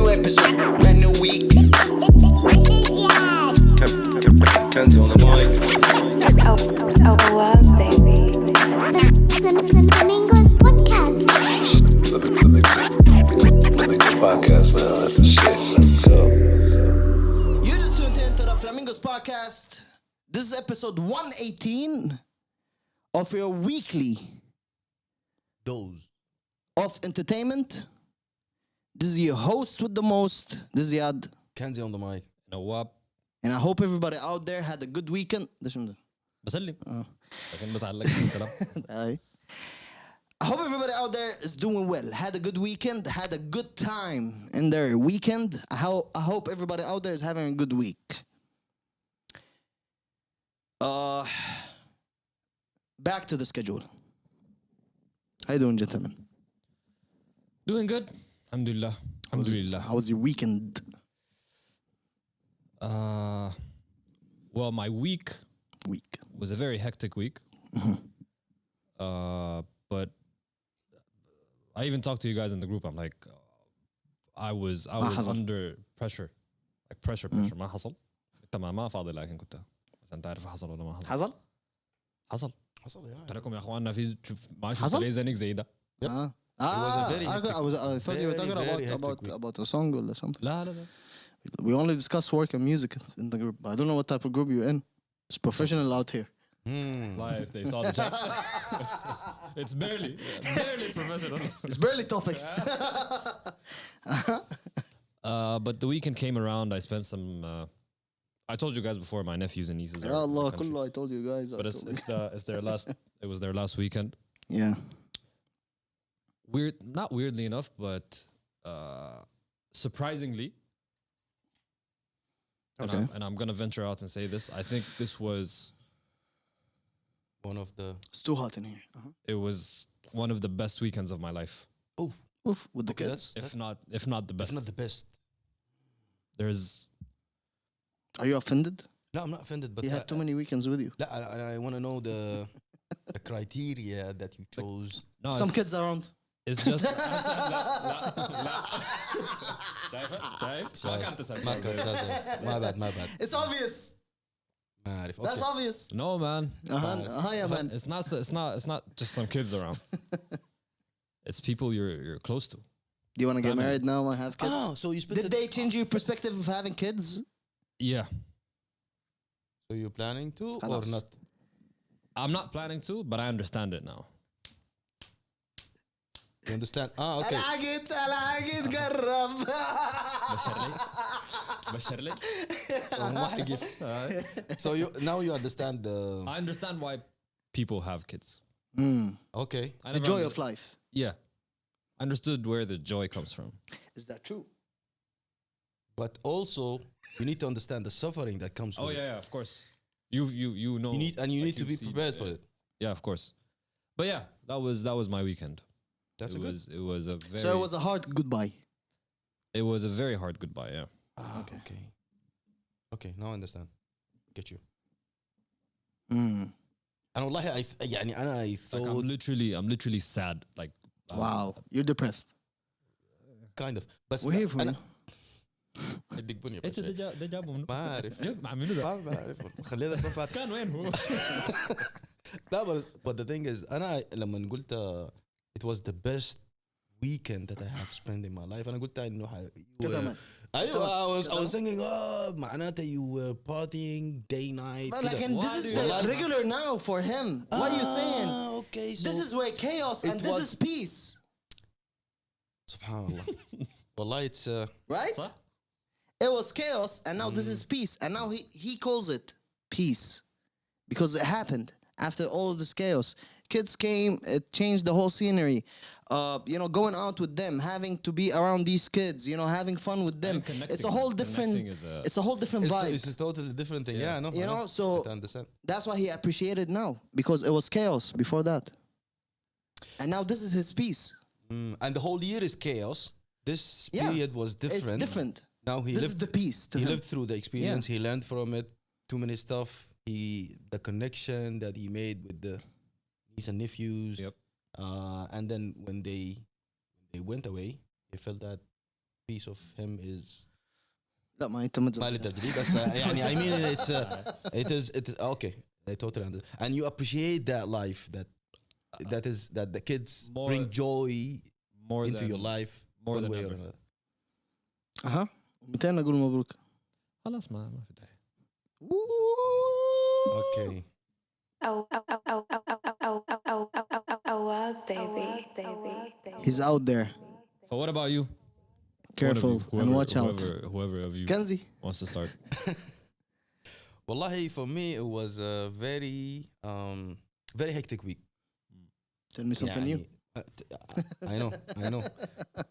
new episode, brand new week. Kanzi on the mic. Awab, baby. Flamingos podcast. Podcast, man. That's the shit. Let's go. You just tuned into the Flamingos podcast. This is episode 118 of your weekly Dose of entertainment. This is your host with the most. This is Yad. Kanzi on the mic. Awab. And I hope everybody out there had a good weekend. بسلم لكن بزعل لك السلام. I hope everybody out there is doing well. Had a good weekend. Had a good time in their weekend. I hope everybody out there is having a good week. Back to the schedule. How you doing, gentlemen? Doing good. Alhamdulillah. Alhamdulillah. How was your weekend? Well, my week Week. was a very hectic week. But I even talked to you guys in the group. I'm like, I was under pressure. Like pressure. ما حصل. انت ما فاضي لكن كنت عشان تعرف حصل ولا ما حصل. حصل يا تراكم يا اخواننا في ما شفت حصل؟ ليه زنك زي ده. I thought you were talking about a song or something. لا We only discuss work and music in the group. I don't know what type of group you're in. It's professional out here. Live, they saw the chat. It's barely professional. It's barely topics. But the weekend came around. I spent some. I told you guys before. My nephews and nieces. Ya are in the Allah, country. kullu, I told you guys. But it's their last. It was their last weekend. Yeah. Not weirdly enough, but surprisingly. Okay. And I'm gonna venture out and say this. I think this was. One of the It's too hot in here. It was one of the best weekends of my life. Oof, with the kids. If not the best. That's not the best. There's. Are you offended? No, I'm not offended, but He had too many weekends with you. I want to know the criteria that you chose. No, Some kids around. It's just لا شايف ما كان تسأل ما bad. It's obvious. ما أعرف. That's Okay. obvious. No man, Yeah, man. it's not just some kids around. It's people you're close to. Do you want to get married now and have kids? Oh, so you split Did they change your perspective of having kids? Yeah, So you're planning to or خلاص. not? I'm not planning to, but I understand it now. You understand? Okay. العقد قرب. بشر لي. ما حيقف. So now you understand the I understand why people have kids. okay. I The never joy of life. Yeah, I understood where the joy comes from. Is that true? But also you need to understand the suffering that comes Oh with it. yeah, of course. You know. You need like to be you've seen- prepared for it. Yeah, of course. But yeah, that was my weekend. That's It a good. was a very. So it was a hard goodbye. It was a very hard goodbye. Yeah. Okay. Okay, now I understand. Get you. أنا والله يعني أنا I Like I'm literally sad. Like Wow. You're depressed. kind of بس We're here for you. اديك بنية ايش ده جابه منه؟ ما أعرف مع منو ده؟ ما بعرف خلينا نفات كان وين هو؟ لا but the thing is أنا لما قلت it was the best weekend that I have spent in my life أنا قلت إنه أيوة I was thinking معناته you were partying day night But like, and this is the regular now for him. What are you saying? okay so This is where chaos and it this was- is peace. سبحان الله والله it's Right? صح؟ It was chaos and now this is peace. And now he calls it peace. Because it happened after all of this chaos. Kids came, it changed the whole scenery. Going out with them, having to be around these kids, having fun with them. It's a whole different it's a whole different vibe. it's a totally different thing yeah I know You I know, so I understand that's why he appreciated now. Because it was chaos before that. And now this is his peace. and the whole year is chaos this Yeah. period was different It's different. now he This lived is the peace to he him. lived through the experience he learned from it too many stuff the connection that he made with the niece and nephews Yep. And then when they went away, he felt that piece of him is لا ما انت ما ما للدرجة دي بس يعني I mean it is okay. I totally understand. And you appreciate that life that the kids More- bring joy more into than your life more one than way or ever. another. اها متى نقول مبروك خلاص ما في داعي. Okay. Awab, baby. he's out there So what about you? careful One of you, and watch out Whoever of you Kanzi wants to start. Wallahi, for me it was a very hectic week. tell me something new I know.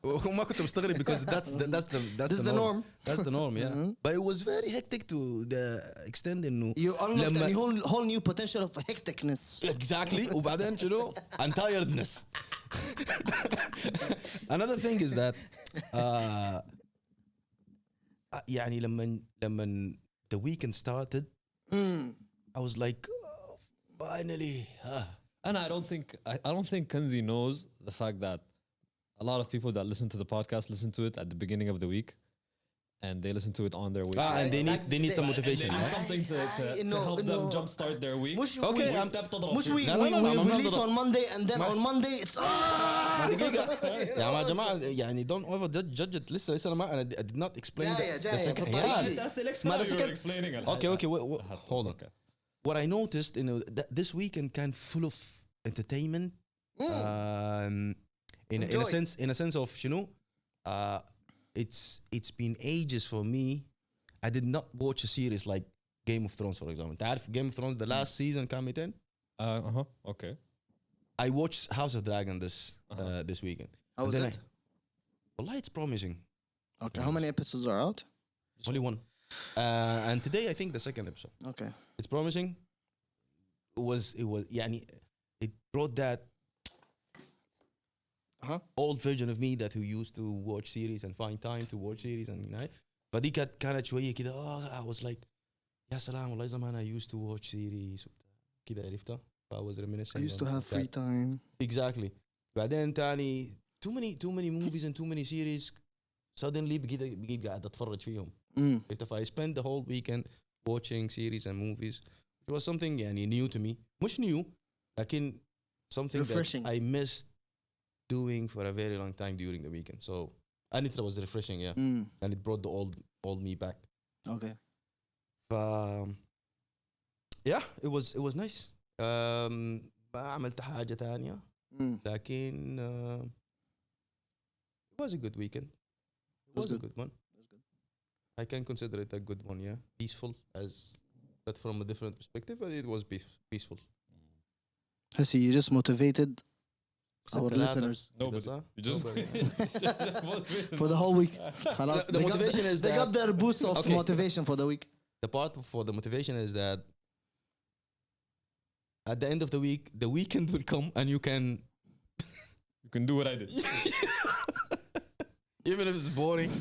وما كنت مستغرب because that's the norm. That's the norm, yeah. But it was very hectic to the extent إنه you unlocked لما- a whole new potential of hecticness Exactly. وبعدين شنو and tiredness. Another thing is that يعني لما the weekend started I was like oh, finally And I don't think Kanzi knows the fact that a lot of people that listen to the podcast listen to it at the beginning of the week, and they listen to it on their way. and they need some motivation. They need huh? something to help them jumpstart their week. Okay, مش we لا، لا، لا، ما release بنضرب. on Monday and then on Monday it's يا جماعة يعني don't over judge it. لسه أنا I did not explain جاية the second. في الطريق. ما the second. explaining it. Okay, hold on. What I noticed, that this weekend can full of entertainment. In a sense of it's been ages for me. I did not watch a series like Game of Thrones, for example. تعرف Game of Thrones the last season كان 200. Okay. I watched House of Dragon this weekend. How was it? Wallahi, it's promising. Okay, how many episodes are out? Only one. And today I think the second episode. Okay. It's promising. It was يعني it brought that old version of me that who used to watch series and find time to watch series and فدي كانت شوية كده I was like يا سلام والله زمان I used to watch series كده عرفتها. I was reminiscing. I used to of have free that. time. Exactly. بعدين تاني too many movies and too many series suddenly بقيت قاعد أتفرج فيهم. If I spent the whole weekend watching series and movies, it was something يعني new to me. مش new, لكن something Refreshing. that I missed doing for a very long time during the weekend. So, and it was refreshing, yeah. And it brought the old me back. Okay. Yeah, it was nice. ما عملت حاجة تانية, لكن it was a good weekend. It was a good one. I can consider it a good one, yeah. Peaceful, but from a different perspective, but it was peaceful. Hasi, you just motivated our ثلاثة. listeners Nobody. صح؟ You just for the whole week. خلاص, The motivation is they got that- their boost of Okay. motivation for the week. The part for the motivation is that at the end of the week, the weekend will come and you can do what I did. even if it's boring,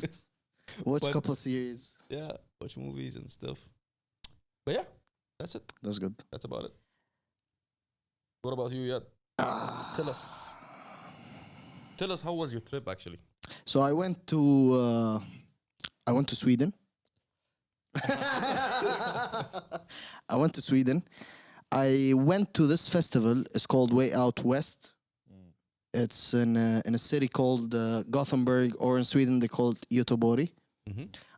Watch But- a couple series. yeah, watch movies and stuff. But yeah, that's it. That's good. That's about it. What about you, Yad? Tell us how was your trip actually? So I went to Sweden. I went to Sweden. I went to this festival. It's called Way Out West. It's in a city called Gothenburg, or in Sweden they call it Göteborg.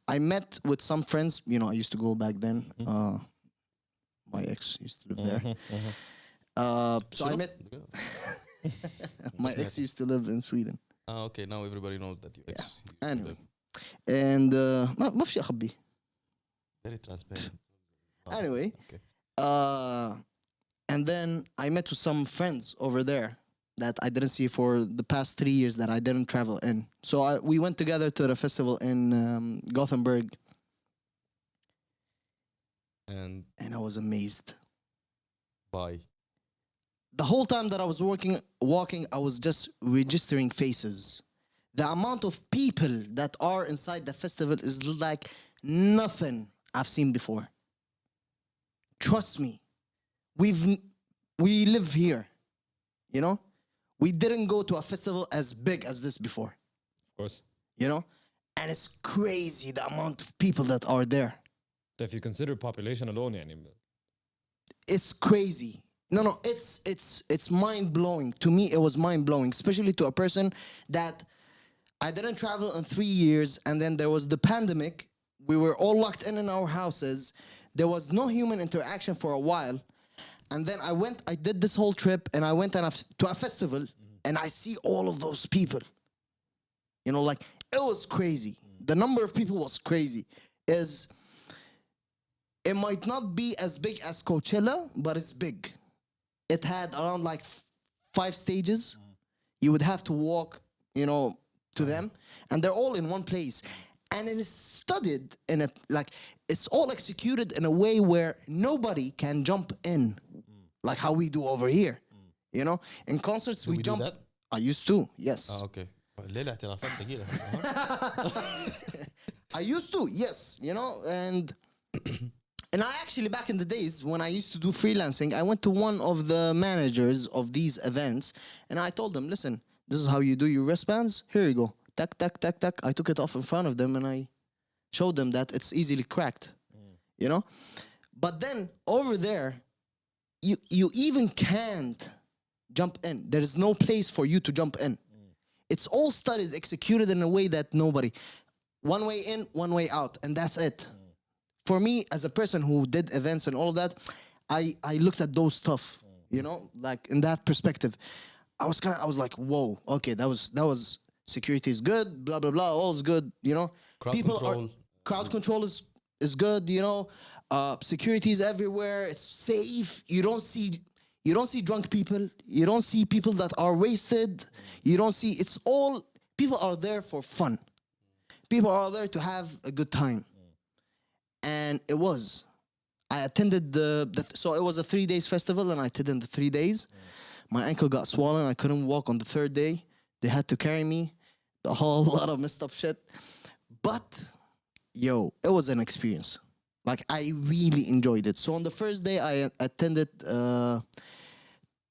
I met with some friends. I used to go back then. My ex used to live there. So I met. My ex used to live in Sweden. Okay, now everybody knows that you ex. Anyway. And ما في شيء أخبيه. Very transparent. Anyway. Okay. And then I met with some friends over there that I didn't see for the past 3 years that I didn't travel in. So we went together to the festival in Gothenburg. And I was amazed. By The whole time that I was walking, I was just registering faces. The amount of people that are inside the festival is like nothing I've seen before. Trust me. We live here, We didn't go to a festival as big as this before, Of course. and it's crazy the amount of people that are there. If you consider population alone يعني It's crazy. No, it's mind blowing. To me, it was mind blowing, especially to a person that I didn't travel in 3 years, and then there was the pandemic. We were all locked in our houses. There was no human interaction for a while, and then I did this whole trip, and I went to a festival, and I see all of those people. You know, like it was crazy. The number of people was crazy. It might not be as big as Coachella, but it's big. It had around like 5 stages. You would have to walk, you know, to them, and they're all in one place. And it is studied in it's all executed in a way where nobody can jump in, like how we do over here. You know, in concerts we jump. Do that? I used to, yes. Okay. الليلة اعترافات ثقيلة. I used to, yes. You know, and I actually, back in the days when I used to do freelancing, I went to one of the managers of these events, and I told them, listen, this is how you do your wristbands. Here you go. Tack, tack, tack, tack. I took it off in front of them, and I showed them that it's easily cracked. You know? But then, over there, you even can't jump in. There is no place for you to jump in. It's all studied, executed in a way that nobody... One way in, one way out, and that's it. For me, as a person who did events and all of that, I looked at those stuff, you know, like in that perspective. I was like, whoa, okay, that was security is good, blah blah blah, all is good, you know. Crowd control is good, you know. Security is everywhere. It's safe. You don't see drunk people. You don't see people that are wasted. You don't see. It's all people are there for fun. People are there to have a good time. And it was. I attended so it was a 3 days festival, and I attended the 3 days. My ankle got swollen. I couldn't walk on the 3rd day. They had to carry me. A whole lot of messed up shit. But, yo, it was an experience. Like, I really enjoyed it. So on the first day, I attended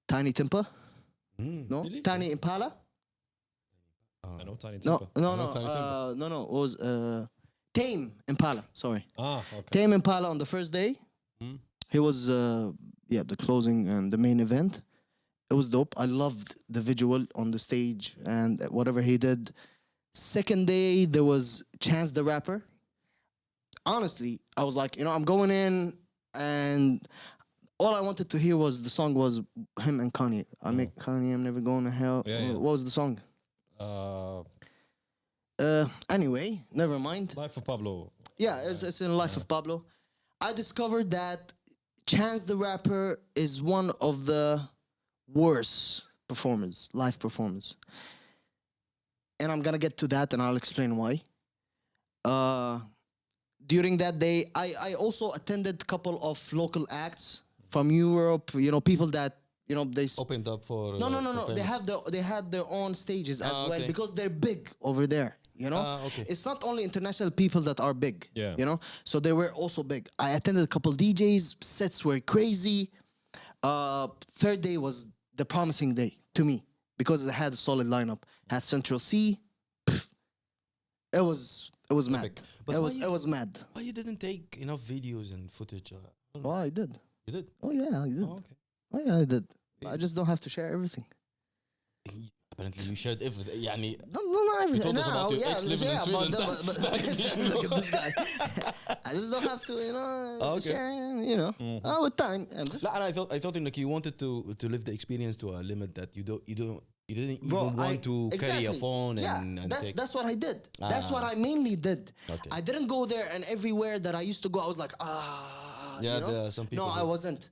Tiny Timpa. No? Really? Tiny Impala. I know Tiny No, Timpa. no. It was Tame Impala. Sorry. Okay. Tame Impala on the first day. He was the closing and the main event. It was dope. I loved the visual on the stage and whatever he did. Second day there was Chance the Rapper. Honestly, I was like, you know, I'm going in, and all I wanted to hear was the song was him and Kanye. I make Kanye, I'm never going to hell. Yeah. What was the song? Anyway, never mind. Life of Pablo. Yeah, it's in Life of Pablo. I discovered that Chance the Rapper is one of the worst live performers. And I'm gonna get to that, and I'll explain why. During that day, I also attended a couple of local acts from Europe. You know, people that, you know, they Opened up for... No. for They had their own stages as well, okay. because they're big over there. You know, okay. It's not only international people that are big. Yeah. You know, so they were also big. I attended a couple DJs. Sets were crazy. 3rd day was the promising day to me because it had a solid lineup. Had Central C. It was mad. But It was mad. Why you didn't take enough videos and footage? Oh, I did. You did? Oh yeah, I did. Oh, okay. Oh yeah, I did. I just don't have to share everything. Apparently you shared everything. يعني No, not everything. told us about your ex living in Sweden. But look at this guy. I just don't have to, you know, Okay. share, you know. With time. لا, and I thought like you wanted to live the experience to a limit that you didn't Bro, even want to carry a exactly. phone Yeah, and take. that's what I did. That's what I mainly did. Okay. I didn't go there, and everywhere that I used to go, I was like, Yeah, you know? there are some people No, who- I wasn't.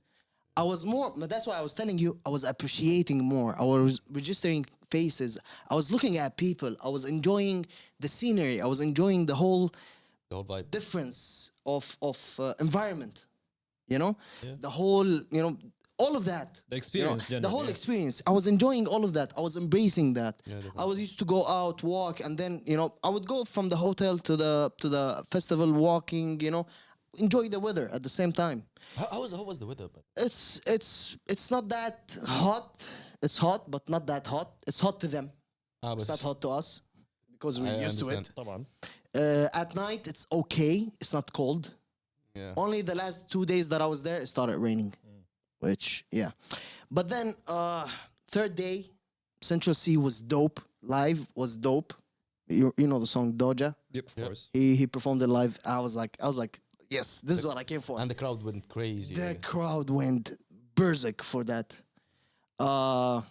I was more, but that's why I was telling you, I was appreciating more. I was registering faces. I was looking at people. I was enjoying the scenery. I was enjoying the whole vibe. difference of environment. You know, the whole, you know, all of that. The experience, you know, the generally, whole yeah. experience. I was enjoying all of that. I was embracing that. definitely. I was used to go out, walk, and then, you know, I would go from the hotel to the festival, walking. You know, enjoy the weather at the same time. How was the weather? But It's not that hot. It's hot, but not that hot. It's hot to them. but It's not hot to us because we're I used to it. طبعا. At night, it's okay. It's not cold. Yeah. Only the last 2 days that I was there, it started raining. Which, yeah. But then, third day, Central C was dope. Live was dope. You know the song Doja? Yep, of course. He performed it live. I was like, yes, this is what I came for. And the crowd went crazy. The really. crowd went berserk for that. But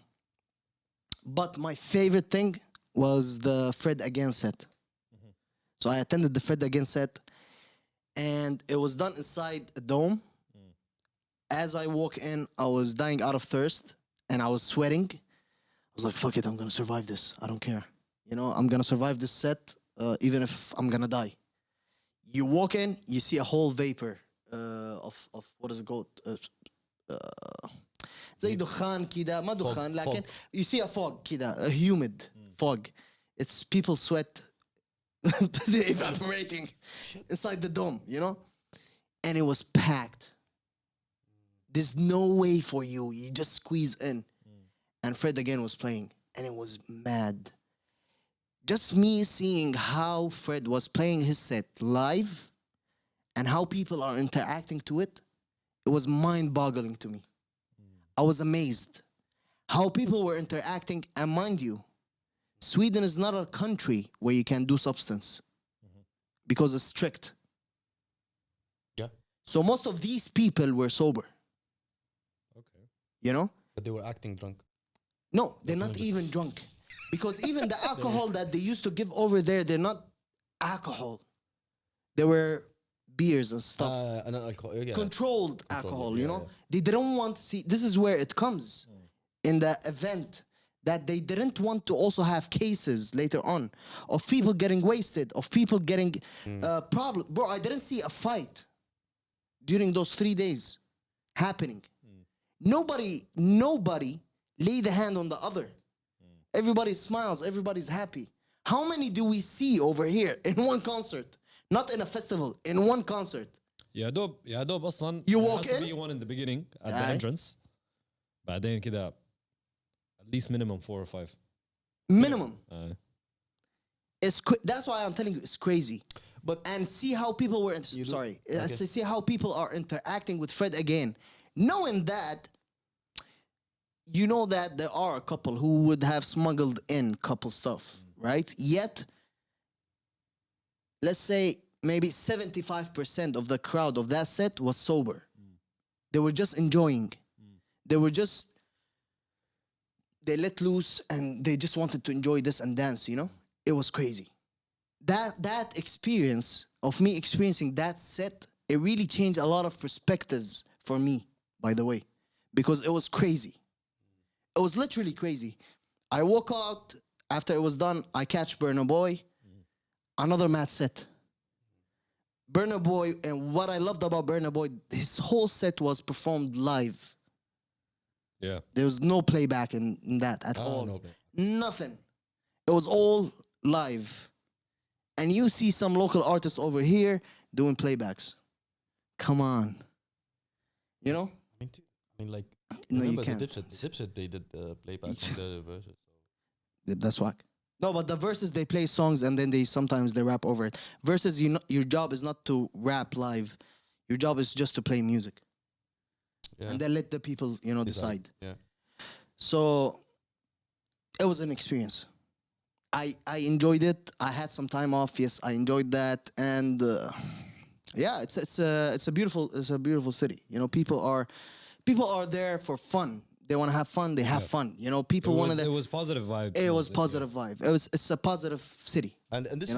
my favorite thing was the Fred Again set. So I attended the Fred Again set, and it was done inside a dome. As I walk in, I was dying out of thirst, and I was sweating. I was like, fuck it, I'm gonna survive this. I don't care. You know, I'm gonna survive this set, even if I'm gonna die. You walk in, you see a whole vapor of what is it called? زي دخان كده ما دخان لكن you see a fog كده a humid fog. It's people sweat they're evaporating inside the dome, you know, and it was packed. There's no way for you. You just squeeze in, and Fred again was playing, and it was mad. Just me seeing how Fred was playing his set live, and how people are interacting to it, it was mind-boggling to me. I was amazed how people were interacting, and mind you, Sweden is not a country where you can do substance because it's strict. Yeah. So most of these people were sober. Okay. You know? But they were acting drunk. No, they're not even drunk. Because even the alcohol that they used to give over there, they're not alcohol. They were beers and stuff. And alcohol, yeah. Controlled alcohol, you yeah, know? yeah. They didn't want to see, this is where it comes in the event, that they didn't want to also have cases later on of people getting wasted, of people getting problem. Bro, I didn't see a fight during those 3 days happening. Nobody laid a hand on the other. Everybody smiles, everybody's happy. How many do we see over here in one concert? Not in a festival, in one concert. يا دوب اصلا You there walk has to in? be one in the beginning at the Aye. entrance. بعدين كده at least minimum 4 or 5. Minimum. That's why I'm telling you, it's crazy. And see how people were. See how people are interacting with Fred again, knowing that. You know that there are a couple who would have smuggled in couple stuff, right? Yet, let's say maybe 75% of the crowd of that set was sober. They were just enjoying. They let loose and they just wanted to enjoy this and dance, you know? It was crazy. That experience of me experiencing that set, it really changed a lot of perspectives for me, by the way, because it was crazy. It was literally crazy. I woke out after it was done. I catch Burna Boy, another mad set. Burna Boy, and what I loved about Burna Boy, his whole set was performed live. Yeah. There was no playback in that at all. No, Nothing. It was all live. And you see some local artists over here doing playbacks. Come on. You know? I mean, like, No, you remember can't. the Dipset, they did playback on the verses. That's whack. No, but the verses, they play songs and then sometimes they rap over it. Verses, your job is not to rap live. Your job is just to play music. Yeah. And then let the people, decide. Yeah. So it was an experience. I enjoyed it. I had some time off. Yes, I enjoyed that. And yeah, it's a beautiful city. You know, people are there for fun. They want to have fun. They have fun. You know, people want to. It was positive vibes. It was positive vibe. It's a positive city. And this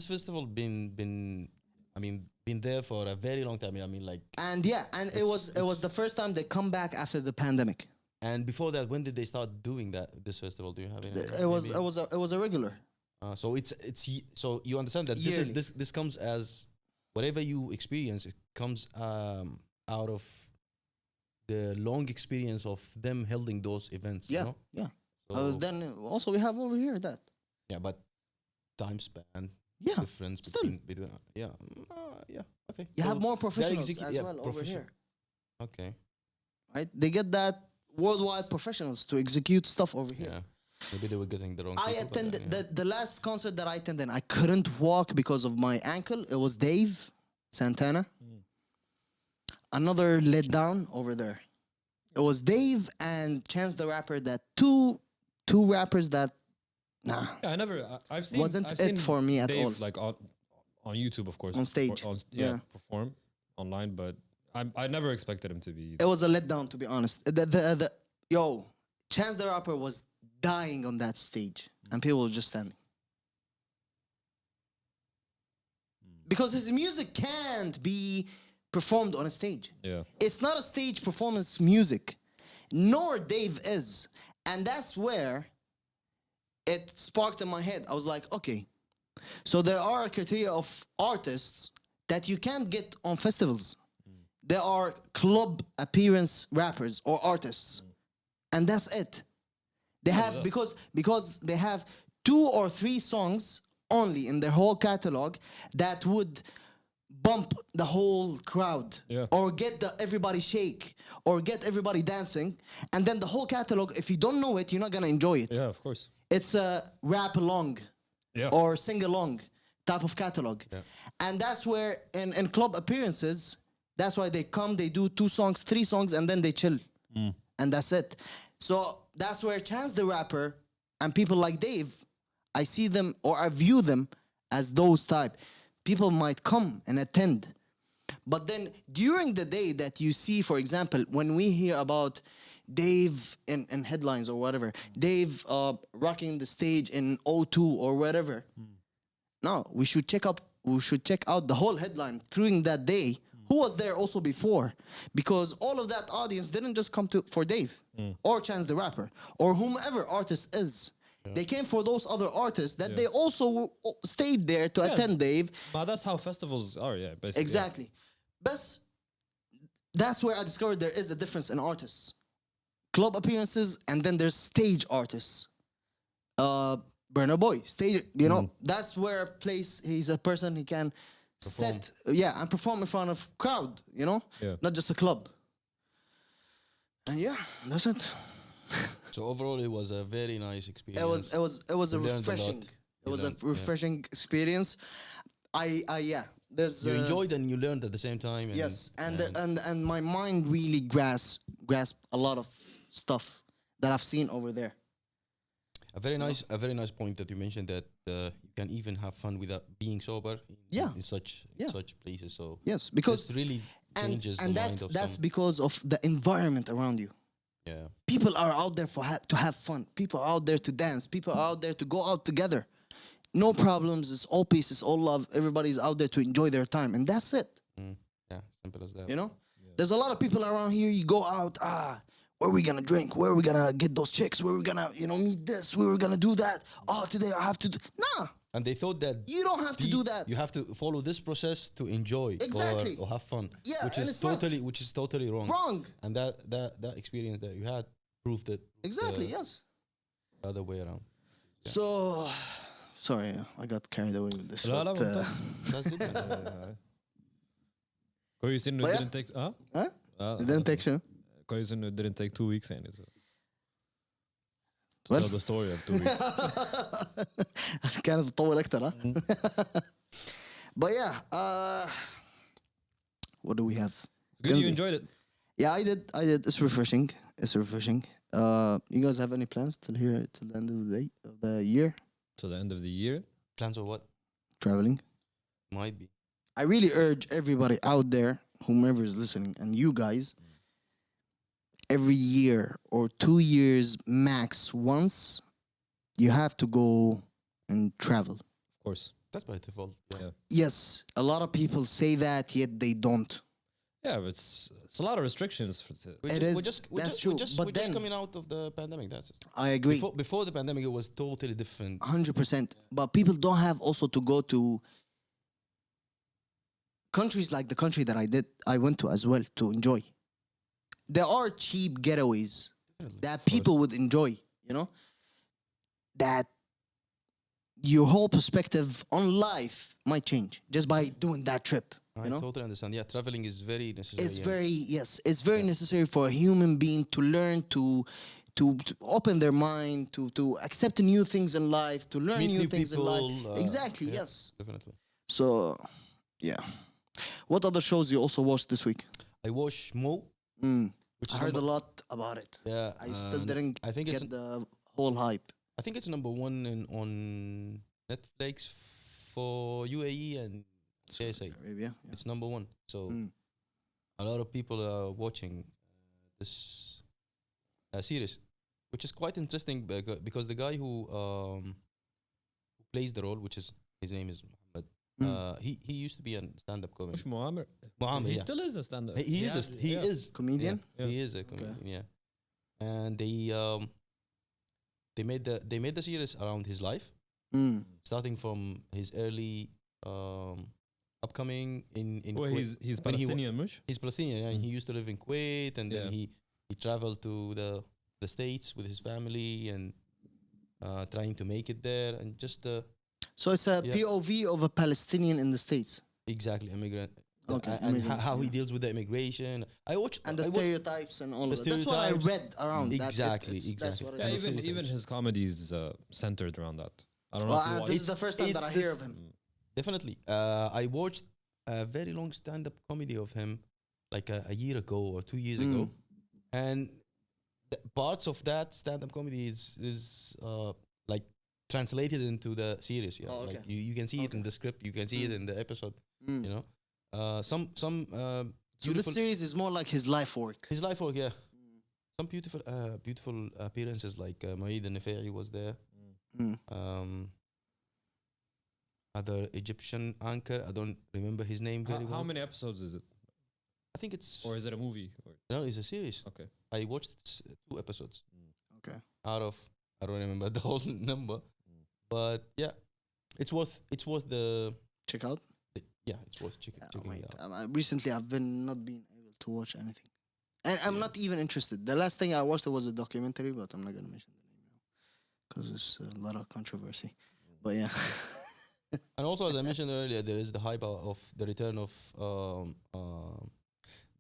festival been there for a very long time. I mean, like. And yeah, and it was the first time they come back after the pandemic. And before that, when did they start doing this festival? Do you have any? It was a regular. So so you understand that this comes as whatever you experience. It comes out of the long experience of them holding those events. Yeah, you know? yeah. So, Then also we have over here that. yeah, but time span. Yeah, Difference still. between yeah. Okay. You So have more they're professionals execu- as yeah, well over here, Okay. right? They get that worldwide professionals to execute stuff over here. Yeah. Maybe they were getting the wrong. I people, but then, attended the last concert that I attended. I couldn't walk because of my ankle. It was Dave Santana. Another letdown over there. It was Dave and Chance the Rapper. That two rappers that nah. Yeah, I've seen. Wasn't I've it seen for me at Dave, all. Like on YouTube, of course, On stage. Yeah. perform online, but I never expected him to be. It was a letdown, to be honest. Yo, Chance the Rapper was dying on that stage, and people were just standing. Because his music can't be performed on a stage. Yeah. It's not a stage performance music, nor Dave is. And that's where it sparked in my head. I was like, okay, so there are a criteria of artists that you can't get on festivals. There are club appearance rappers or artists. And that's it. They have, because they have 2 or 3 songs only in their whole catalog that would bump the whole crowd, or get everybody shake, or get everybody dancing, and then the whole catalog, if you don't know it, you're not gonna enjoy it. Yeah, of course. It's a rap along, or sing along type of catalog, and that's where in club appearances, that's why they come, they do 2 songs, 3 songs, and then they chill, and that's it. So that's where Chance the Rapper and people like Dave, I see them or I view them as those type. People might come and attend. But then during the day that you see, for example, when we hear about Dave in headlines or whatever, Dave rocking the stage in O2 or whatever. No, we should check out the whole headline during that day. Who was there also before? Because all of that audience didn't just come for Dave or Chance the Rapper or whomever artist is. They came for those other artists that they also stayed there to attend Dave. But that's how festivals are, basically. Exactly. But that's where I discovered there is a difference in artists. Club appearances, and then there's stage artists. Burna Boy, stage, that's where he's a person he can and perform in front of crowd, not just a club. And that's it. So overall, it was a very nice experience. It was a refreshing. It was a refreshing experience. There's you enjoyed and you learned at the same time. And my mind really grasped a lot of stuff that I've seen over there. A very nice point that you mentioned, that you can even have fun without being sober. In such places. So yes, because it really changes the mind of that's because of the environment around you. Yeah. People are out there to have fun. People are out there to dance. People are out there to go out together. No problems. It's all peace. It's all love. Everybody's out there to enjoy their time, and that's it. Yeah, simple as that. There's a lot of people around here. You go out. Where are we gonna drink? Where are we gonna get those chicks? Where are we gonna, meet this? Where are we gonna do that? Oh, today I have to do. Nah. And they thought that you don't have to do that. You have to follow this process to enjoy or have fun. Yeah, which is totally wrong. Wrong. And that experience that you had proved it. Exactly. Yes. The other way around. Yeah. So, sorry, I got carried away with this. لا That's good. كويس إنه But didn't take It didn't take sure. كويس إنه it didn't take 2 weeks يعني. To What? tell the story of 2 weeks. كانت تطول أكتر But what do we have? It's good you Kanzi. enjoyed it. Yeah, I did. It's refreshing. You guys have any plans till the end of the day of the year? To the end of the year. Plans of what? Traveling. Might be. I really urge everybody out there, whomever is listening, and you guys, every year or 2 years max, once you have to go and travel. Of course. That's by default. Yeah. Yes, a lot of people say that, yet they don't. Yeah, but it's a lot of restrictions for We're just But then coming out of the pandemic. That's it. I agree. Before the pandemic, it was totally different. 100%. But people don't have also to go to countries like the country that I went to as well to enjoy. There are cheap getaways that people would enjoy, that your whole perspective on life might change just by doing that trip. I totally understand. Yeah, traveling is very necessary. It's very necessary for a human being to learn to to open their mind, to accept new things in life, to learn Meet new new things in people, life. Exactly, yeah, yes. definitely. So, yeah. What other shows you also watched this week? I watched Mo, which I is heard a number, lot about it. yeah. I still and didn't I think it's get the whole hype. I think it's number one on Netflix for UAE and KSA. Arabia. Yeah. It's number one. So a lot of people are watching this series, which is quite interesting because the guy who plays the role, which is his name is Muhammad. He used to be a stand-up comedian. مش معامر. Muhammad, He yeah. still is a stand-up. He is Comedian? Yeah, he is a comedian. Yeah, and they made the series around his life, starting from his early upcoming in Well, Kuwait. he's when he wa- Palestinian, مش? He's Palestinian, yeah. And he used to live in Kuwait, and then Yeah. he traveled to the States with his family and trying to make it there, and just So it's a Yeah. POV of a Palestinian in the States. exactly immigrant. Okay, and immigrant, how he deals with the immigration. I watched And the I watched- stereotypes and all The of that. That's what I stereotypes. read around. that. Exactly, That's exactly. what it Yeah, is. even his comedies centered around that. I don't know Well, if you watched. this is the first time that it's I hear this- of him. Definitely. I watched a very long stand-up comedy of him, like a year ago or 2 years ago, and parts of that stand-up comedy is like translated into the series. Yeah, Oh, okay. like you can see it in the script, you can see it in the episode. You know, some So this beautiful series is more like his life work. his life work. Yeah, some beautiful appearances like Maïd al-Nafai was there. Other Egyptian anchor, I don't remember his name very well. How many episodes is it? I think it's Or is it a movie? no, it's a series. Okay. I watched 2 episodes Okay. out of I don't remember the whole number, but yeah, it's worth the Check out. yeah, it's worth checking Wait, it out. recently I've been not being able to watch anything, and I'm not even interested. The last thing I watched was a documentary, but I'm not gonna mention the name now because there's a lot of controversy. But yeah. And also, as I mentioned earlier, there is the hype of the return of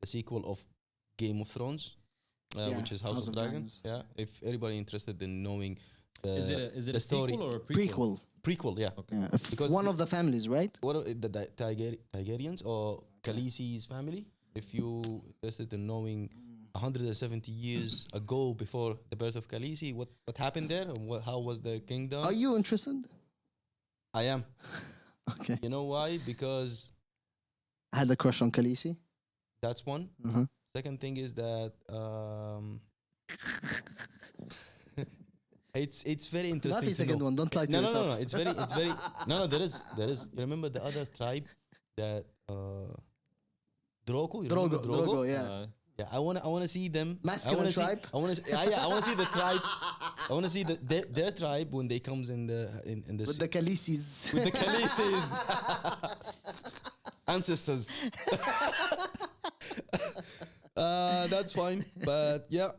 the sequel of Game of Thrones, Yeah, which is House of Dragons. Yeah, if anybody interested in knowing Is it the a story. sequel or a Prequel. Prequel, yeah. Yeah. Because One of the families, right? What are the Tigerians or Khaleesi's family? If you interested in knowing 170 years ago, before the birth of Khaleesi, what happened there and how was the kingdom? Are you interested? I am. Okay. You know why? Because I had a crush on Khaleesi. that's one. Second thing is that it's very interesting. Not the to second know. one. Don't lie to No, yourself. no. It's very. No, there is. You remember the other tribe that Drogo? You remember Drogo, yeah. Yeah, I wanna see them. Masculine I wanna tribe? See, I wanna see the tribe. I wanna see their tribe when they comes in the With the Khaleesi's. with the Khaleesi's ancestors. That's fine, but yeah.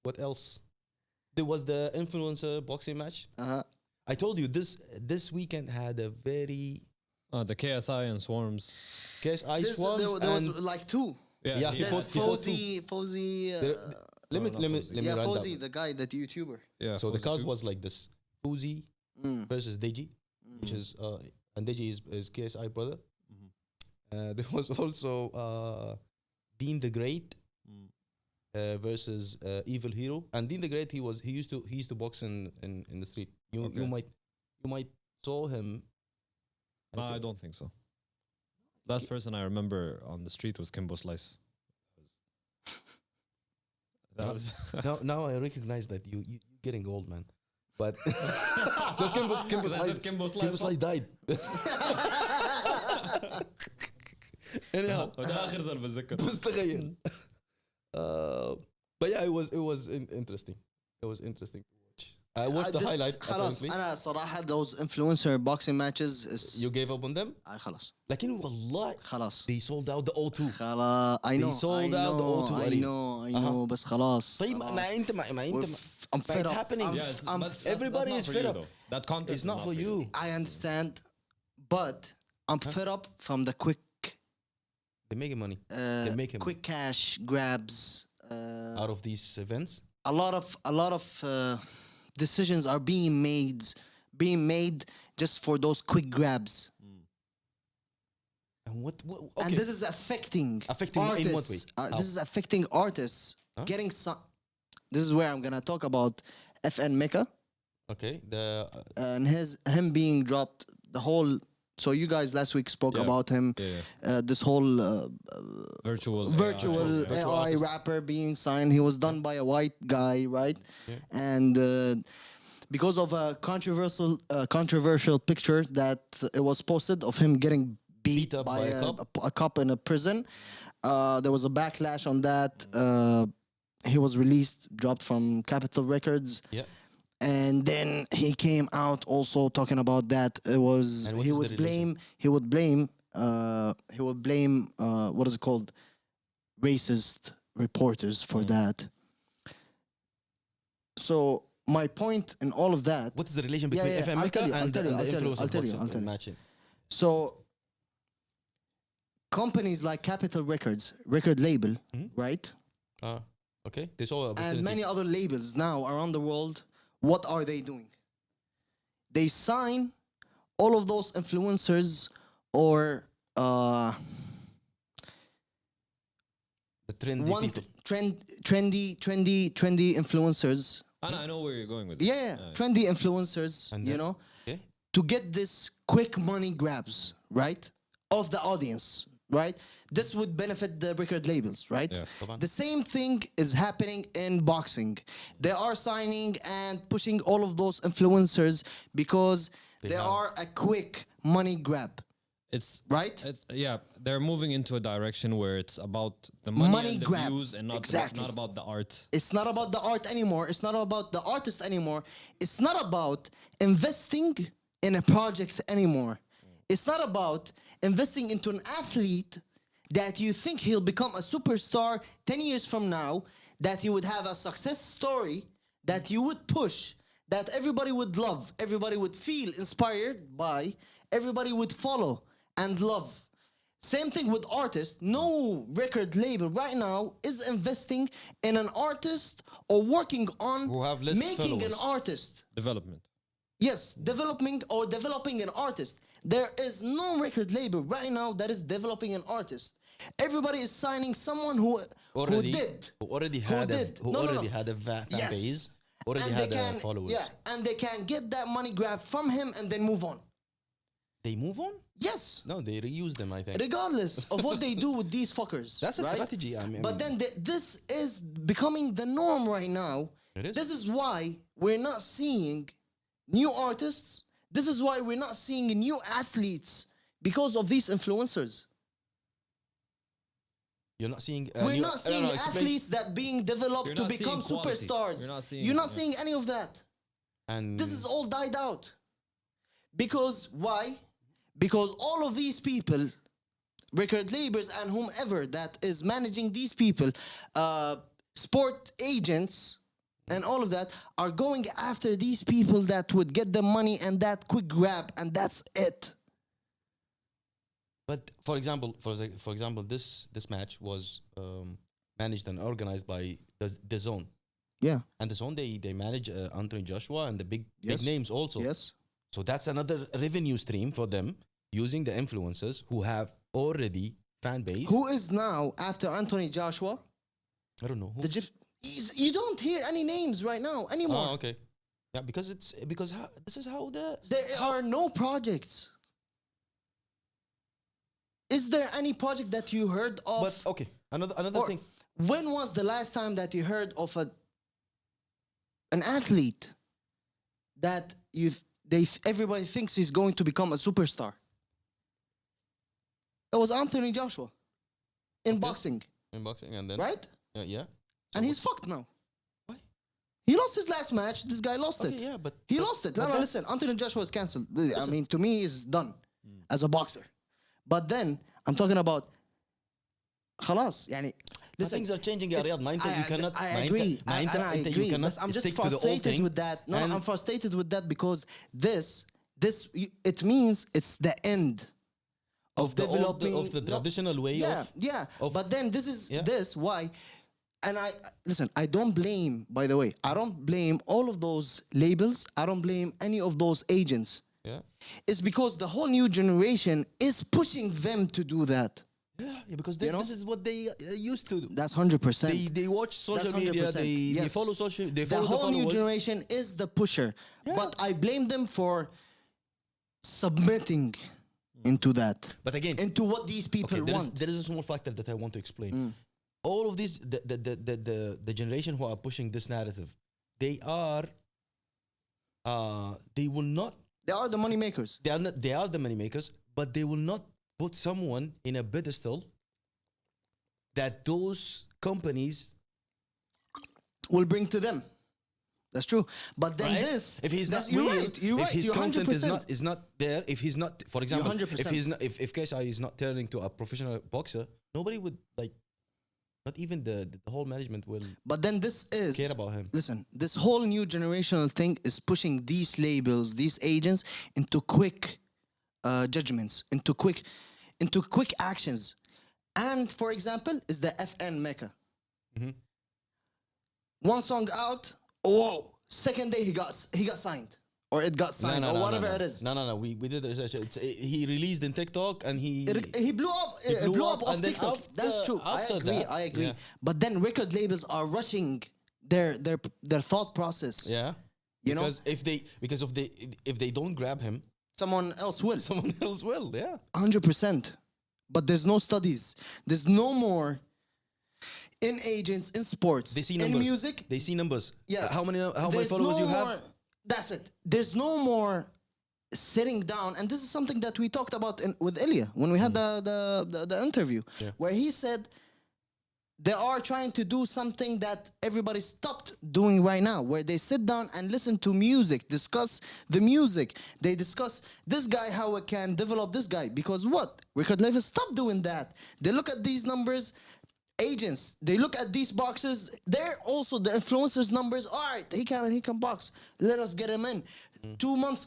What else? There was the influencer boxing match. I told you this weekend had a very the KSI and Swarms. KSI There Swans was and like 2. Yeah, he he fought- fought Fawzi. let me not Fawzi. let me Yeah, run Fawzi, down. the guy, that YouTuber. Yeah. So the Fawzi card too. was like this: Fuzi versus Deji, which is and Deji is KSI brother. There was also Dean the Great versus Evil Hero, and Dean the Great he used to box in the street. You might saw him. No, I don't think so. Last person I remember on the street was Kimbo Slice. That was Now I recognize that you getting old, man. But because Kimbo Slice died. Anyhow, وده آخر زر بتذكر. بس تخيل. But yeah, it was interesting. It was interesting to watch. I watched the highlight. خلاص apparently. أنا صراحة those influencer boxing matches is You gave up on them. خلاص لكن والله خلاص they sold out the O2. خلاص I know sold out the O2 I arena. know I know بس خلاص طيب ما انت I'm fed it's up. happening. Yes, I'm- but everybody that's is not for fed you, up. though. That content It's is not for you. I understand, but I'm fed up from the quick They're making money. They're making quick cash grabs, out of these events? a lot of decisions are being made just for those quick grabs. And what okay. And this is affecting artists. In what way? This is affecting artists getting some. This is where I'm gonna talk about FN Mecca Okay, and him being dropped. The whole. So you guys last week spoke about him. This whole Virtual AI artist. rapper being signed. He was done by a white guy, right? And because of a controversial picture that it was posted of him getting beat up by by a cop in a prison, there was a backlash on that. He was released, dropped from Capitol Records. Yeah. And then he came out also talking about that. It was And what he is the would relation? blame what is it called? Racist reporters for that. So my point in all of that. What's the relation between FM I'll Mecca tell you, and the influence of I'll tell you. matching? So companies like Capitol Records, record label, right? Okay, they saw opportunity. And many other labels now around the world, what are they doing? They sign all of those influencers or the trendy people. trendy influencers. I know where you're going with this. Yeah, trendy influencers, And you then? know, Okay. to get this quick money grabs, right? Of the audience, right? This would benefit the record labels, right? Yeah. The same thing is happening in boxing. They are signing and pushing all of those influencers because they are a quick money grab. It's right. They're moving into a direction where it's about the money and the grab. views and not Exactly. not about the art. It's not about the art anymore. It's not about the artist anymore. It's not about investing in a project anymore. It's not about investing into an athlete that you think he'll become a superstar 10 years from now, that he would have a success story, that you would push, that everybody would love, everybody would feel inspired by, everybody would follow and love. Same thing with artists. No record label right now is investing in an artist or working on Who have less making an followers. artist. Development. Yes, developing an artist. There is no record label right now that is developing an artist. Everybody is signing someone who already did. had a fan Yes. base, already And had they can, followers. yeah, and they can get that money grab from him and then move on. They move on? Yes. No, they reuse them, I think. Regardless of what they do with these fuckers. That's a right? strategy. I mean, But then this is becoming the norm right now. It is. This is why we're not seeing new artists. This is why we're not seeing new athletes because of these influencers. You're not seeing. We're not seeing athletes that being developed You're to not become seeing quality. superstars. You're not seeing- any of that. And This is all died out. Because why? Because all of these people, record labels and whomever that is managing these people, sport agents and all of that are going after these people that would get the money and that quick grab, and that's it. But for example, this match was managed and organized by the Zone. Yeah. And the Zone, they manage Anthony Joshua and the big Yes. names also. Yes. So that's another revenue stream for them, using the influencers who have already fan base. Who is now after Anthony Joshua? I don't know. Who? You don't hear any names right now anymore. Oh, okay. Yeah, because this is how the There are no projects. Is there any project that you heard of? But okay, another Or thing. when was the last time that you heard of an athlete that everybody thinks he's going to become a superstar? It was Anthony Joshua in boxing, In boxing, and then right? yeah. And he's fucked now. Why? He lost his last match. This guy lost Okay, it. yeah, but He lost it. No, that's- listen. Anthony Joshua is cancelled. I mean, to me, he's done as a boxer. But then I'm talking about. خلاص يعني. Listen, things are changing, يا رياض. ما أنت you cannot. I ما agree. أنت- ما أنت- I أنت agree. you cannot But I'm just stick to the old frustrated thing. with that. No, and I'm frustrated with that because it means it's the end of the old- developing of the traditional way Yeah, of. yeah. of- But then this is Yeah. this why and listen, I don't blame, by the way, I don't blame all of those labels. I don't blame any of those agents. Yeah. It's because the whole new generation is pushing them to do that. Yeah, because this is what they used to do. That's 100%. They watch social media. 100%. They Yes. follow social. They The follow the whole new followers. generation is the pusher, but I blame them for submitting into that, But again, into what these people okay, want. there is a small factor that I want to explain. All of these, the generation who are pushing this narrative, they are, they will not. They are the money makers. They are not. They are the money makers, but they will not put someone in a pedestal that those companies Will bring to them. That's true. But then right? this, If he's not you're real, right. You're if right. his You're content 100%. is not there, if he's not, for example, 100%. if he's not, if KSI is not turning to a professional boxer, nobody would like, not even the whole management will But then this is care about him. Listen, this whole new generational thing is pushing these labels, these agents into quick judgments, into quick actions. And for example, is the FN Mecca. One song out, whoa! Second day he got signed, or it got signed, or whatever it is. No. We did the research. He released in TikTok and he He blew up. blew blew up, up off and then TikTok. That's after- true. after I agree. yeah. But then record labels are rushing their thought process. yeah. You know? Because if they don't grab him, Someone else will. someone else will. Yeah. 100%. But there's no studies. There's no more in agents, in sports, They see in numbers. music. They see numbers. Yes. How many There's followers no you have? more- That's it. There's no more sitting down, and this is something that we talked about with Ilya when we had the interview, where he said they are trying to do something that everybody stopped doing right now, where they sit down and listen to music, discuss the music. They discuss this guy, how it can develop this guy. Because what? Record labels stop doing that. They look at these numbers, agents, they look at these boxes. They're also the influencers' numbers. All right, he can box. Let us get him in. 2 months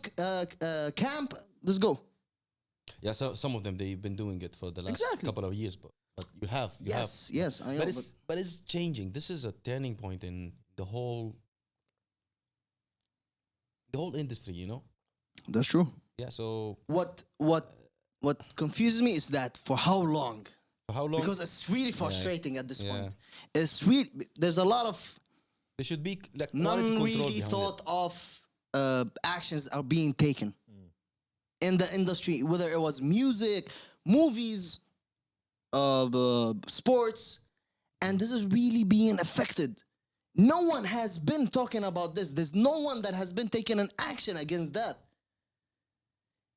camp, let's go. Yeah, so some of them they've been doing it for the last Exactly. couple of years, but you have. Yes, I know. But it's changing. This is a turning point in the whole industry, you know? That's true. Yeah, so What confuses me is that for how long? for how long? Because it's really frustrating at this Yeah. point. It's really, there's a lot of there should be like quality non control really behind thought of actions are being taken in the industry, whether it was music, movies, sports, and this is really being affected. No one has been talking about this. There's no one that has been taking an action against that.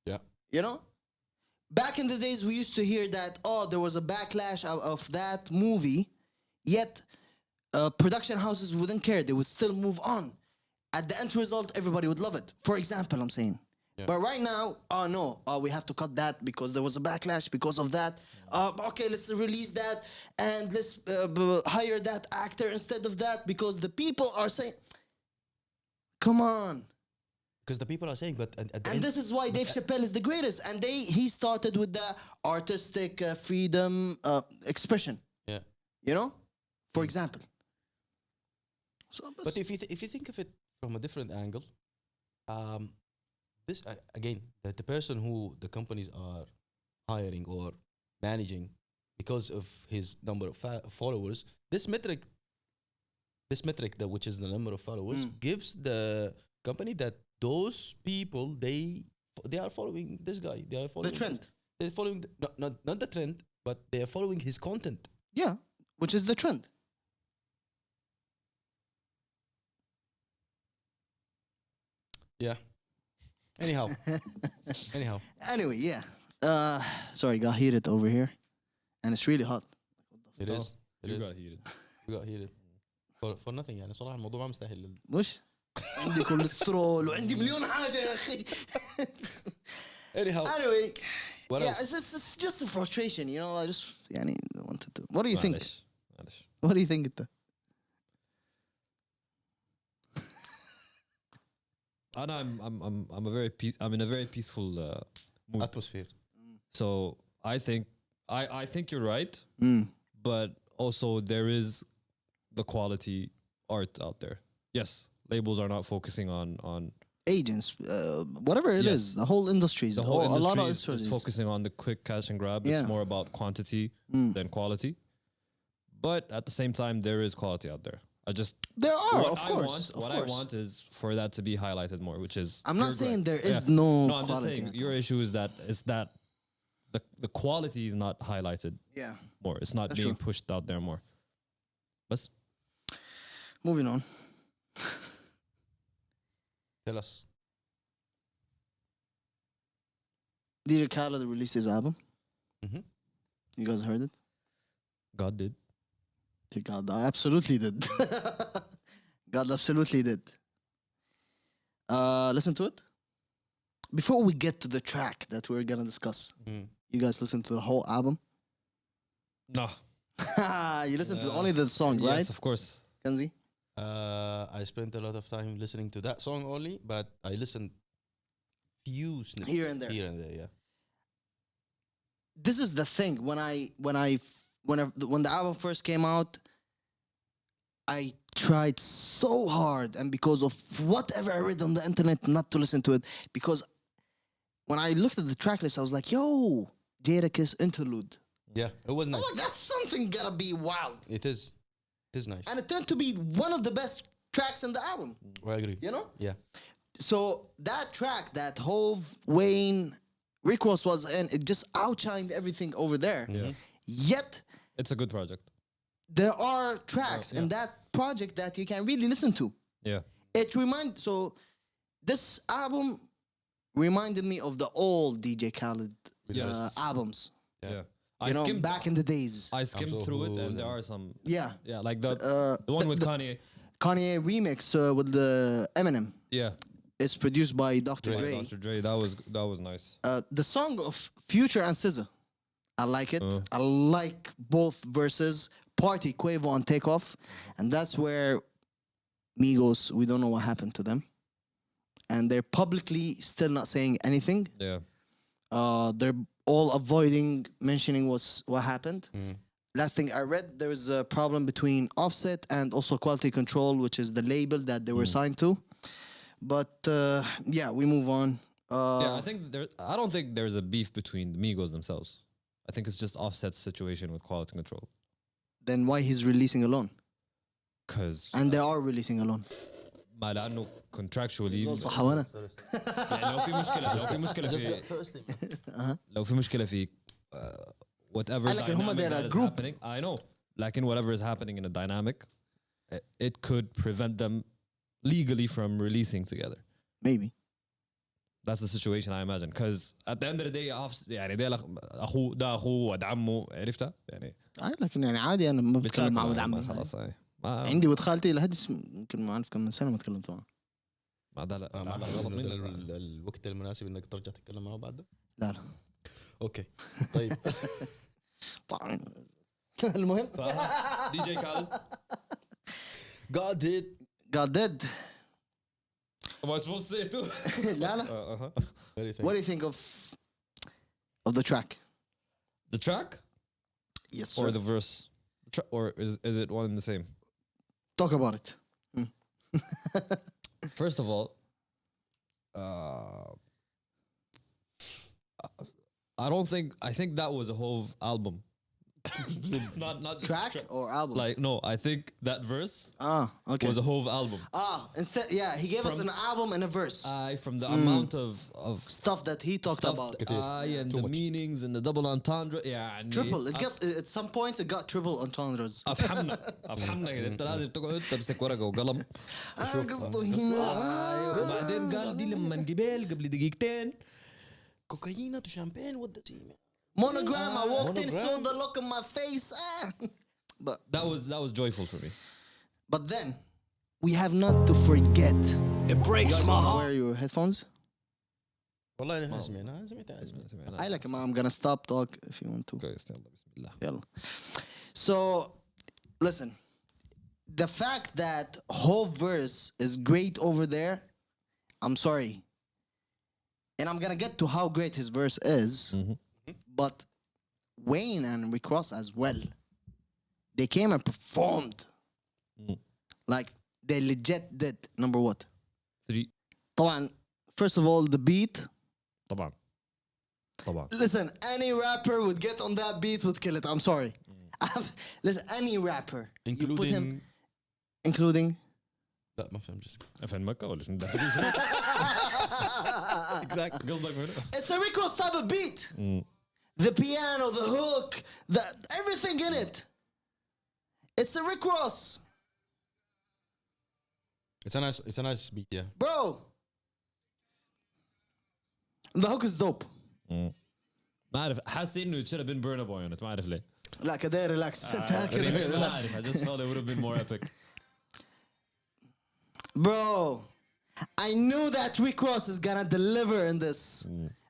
Yeah. You know? Back in the days, we used to hear that, there was a backlash of that movie, yet production houses wouldn't care. They would still move on. At the end result, everybody would love it. For example, I'm saying. Yeah. But right now, no, we have to cut that because there was a backlash because of that. Okay, let's release that and let's hire that actor instead of that because the people are saying, come on. Because the people are saying, but at the And end, this is why Dave Chappelle is the greatest. And he started with the artistic freedom expression, yeah. you know, for example. So, But if you think of it from a different angle, this again, the person who the companies are hiring or managing because of his number of followers, this metric that which is the number of followers gives the company that those people they are following this guy. They are following the trend. They're following not the trend, but they are following his content. Yeah, which is the trend. Yeah. Anyhow. Anyhow. Anyway, yeah. Sorry, got heated over here. And it's really hot. It is. It You is. got heated. We got heated. For nothing يعني صراحة الموضوع ما مستاهل. مش عندي كوليسترول وعندي مليون حاجة يا أخي. Anyhow. Anyway, What yeah, else? it's just a frustration, you know. I just يعني wanted to. What do you think? معلش. What do you think انت? And I'm in a very peaceful mood. Atmosphere. So I think you're right, but also the quality art out there. Yes, labels are not focusing on Agents, whatever it Yes. is, the whole industry. the whole a lot industry of is industries. focusing on the quick cash and grab. Yeah. It's more about quantity than quality. But at the same time, there is quality out there. There are, what of I course. want, of what course. I want is for that to be highlighted more, which is I'm not your saying gripe. there is Yeah. no No, I'm just quality. saying your issue is that the quality is not highlighted Yeah. more. It's not That's being true. pushed out there more. But Moving on. Tell us. DJ Khaled released his album. Mhm. You guys heard it? God did. God absolutely did. God absolutely did. Listen to it. Before we get to the track that we're gonna discuss, you guys listen to the whole album. No. You listen to only the song, right? Yes, of course. Kanzi? I spent a lot of time listening to that song only, but I listened few snippets Here and there. yeah. This is the thing. When the album first came out, I tried so hard, and because of whatever I read on the internet, not to listen to it. Because when I looked at the track list, I was like, "Yo, Jadakiss interlude." Yeah, it was I nice. was like, "That's something gotta be wild," It is. It is nice. and it turned to be one of the best tracks in the album. I agree. You know. Yeah. So that track, that Hove, Wayne, Rick Ross was in, it just outshined everything over there. Yeah. Yet It's a good project. there are tracks in that project that you can really listen to. Yeah. So this album reminded me of the old DJ Khaled Yes. albums. Yeah. You know, back in the days. I skimmed so through it, good and there and- are some. Yeah. Yeah, like the one with Kanye. Kanye remix with the Eminem. Yeah. It's produced by Dr. Dre. Dr. Dre. That was nice. The song of Future and SZA. I like it. I like both verses. Party, Quavo, and Takeoff. And that's where Migos, we don't know what happened to them. And they're publicly still not saying anything. Yeah. They're all avoiding mentioning what happened. Last thing I read, there was a problem between Offset and also Quality Control, which is the label that they were signed to. But yeah, we move on. Yeah, I don't think there's a beef between the Migos themselves. I think it's just Offset's situation with Quality Control. Then why he's releasing alone? Because And they are releasing alone. ما لانه contractually صح وانا يعني لو في مشكله في whatever لكن هم dynamic they're that a is group. happening. I know. Like in whatever is happening in a dynamic, it could prevent them legally from releasing together. Maybe. That's the situation I imagine. Because at the end of the day, يعني ده أخوه ده أخوه ود عمه عرفتها يعني. لكن يعني عادي انا ما بتكلم مع ولد بتلاقوا عمي. خلاص عندي ولد خالتي لهدي يمكن ما اعرف كم من سنه ما تكلمت معه. ما ده لا ما لا غلط منك. الوقت المناسب انك ترجع تتكلم معه بعد ده. لا لا. اوكي طيب. طبعا. المهم. DJ Khaled. God did. God dead. Am I supposed to say it too? لا لا. What do you think of the track? The track Yes, sir. or the verse? Or is it one and the same? Talk about it. First of all, I think that was a whole album. not just Track or album? Like no, I think that verse Okay. was a whole album. Instead, yeah, he gave us From- an album and a verse. From the amount of Stuff that he talked stuff, about. and the meanings and the double entendre. يعني Triple. It got at some points it got triple entendres. افهمنا كده انت لازم تقعد تمسك ورقه وقلم. قصده هنا. وبعدين قال دي لما جبال قبل دقيقتين كوكايينة وشامبين ودتي. Monogram. I walked in, saw the look on my face. But that was joyful for me. then we have not to forget. It breaks my heart. Wear your headphones. والله انا سمعتها. I like it. I'm gonna stop talk if you want to. كويس يلا بسم الله. يلا. So, listen. The fact that whole verse is great over there, I'm sorry. And I'm gonna get to how great his verse is. But Wayne and Rick Ross as well. They came and performed Like they legit did. Number what? 3. طبعا. First of all, the beat. طبعا. Listen, any rapper would get on that beat would kill it. I'm sorry. Listen, any rapper. You put him, including. لا ما فهمت جسك. فين مكة ولا شنو؟ Exactly. قصدك منو؟ It's a Rick Ross type of beat. The piano, the hook, everything in it. It's a Rick Ross. It's a nice beat, yeah. Bro. The hook is dope. ما أعرف حاسس إنه it should have been Burna Boy on it ما أعرف ليه. لا كده relax. ما أعرف I just felt it would have been more epic. Bro, I knew that Rick Ross is gonna deliver in this.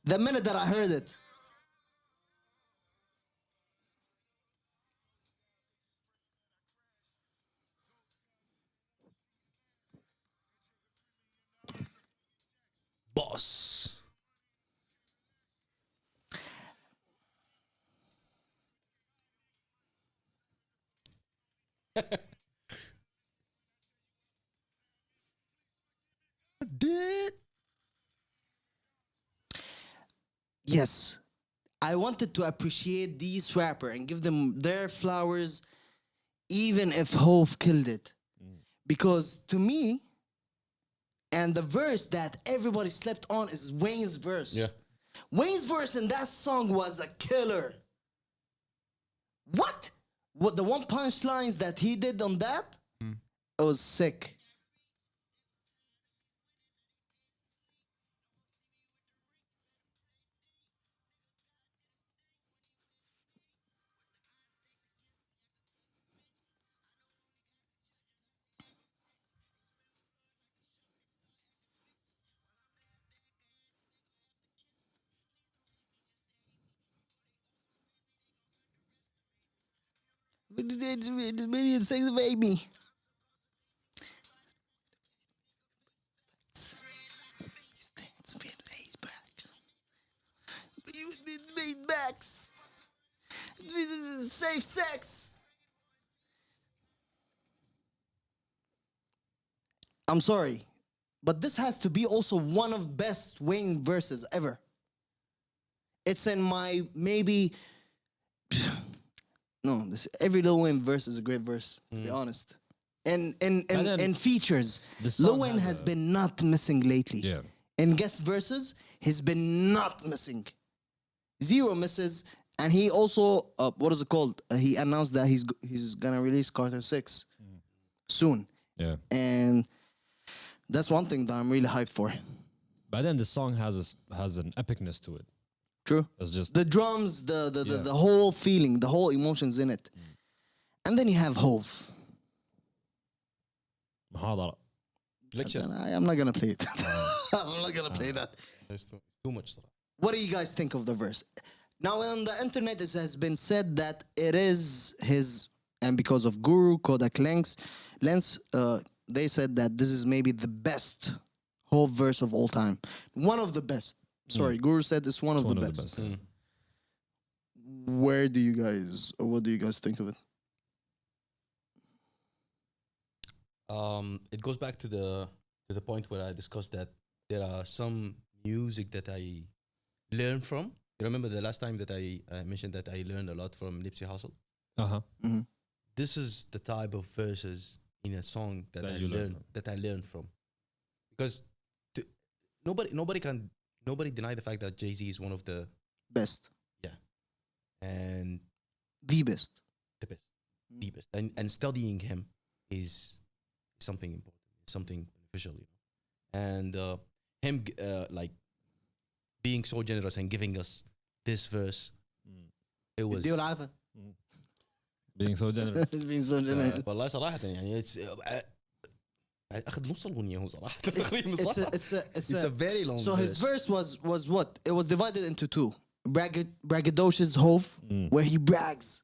The minute that I heard it. Boss. Yes, I wanted to appreciate these rapper and give them their flowers, even if Hove killed it. Because to me, and the verse that everybody slept on is Wayne's verse. Yeah. Wayne's verse in that song was a killer. What the one punchlines that he did on that? It was sick. Sing the baby. Backs. Safe sex. I'm sorry, but this has to be also one of best Wayne verses ever. It's in my maybe. No, every Lil Wayne verse is a great verse, to be honest. And features. Lil Wayne has been not missing lately. Yeah. In guest verses, he's been not missing. 0 misses. And he also, what is it called? He announced that he's gonna release Carter 6 soon. Yeah. And that's one thing that I'm really hyped for. But then the song has an epicness to it. True. It's just The drums, the whole feeling, the whole emotions in it. And then you have Hove. محاضرة. I'm not gonna play it. I'm not gonna play that. It's too much. What do you guys think of the verse? Now on the internet it has been said that it is his, and because of Guru, Kodak Lens, they said that this is maybe the best Hove verse of all time. One of the best. Sorry, Guru said it's one of the best. What do you guys think of it? It goes back to the point where I discussed that there are some music that I learn from. You remember the last time that I mentioned that I learned a lot from Nipsey Hussle? This is the type of verses in a song that I learned from. Because nobody deny the fact that Jay-Z is one of the Best. Yeah. And The best. the best. And studying him is something important. It's something beneficial, you know. And him like being so generous and giving us this verse, it was being so generous. It's been so generous. والله صراحة يعني أخذ نص الأغنية هو صراحة تقريبا صح. It's a very long So verse. his verse was what? It was divided into 2. Braggadocious Hove, where he brags.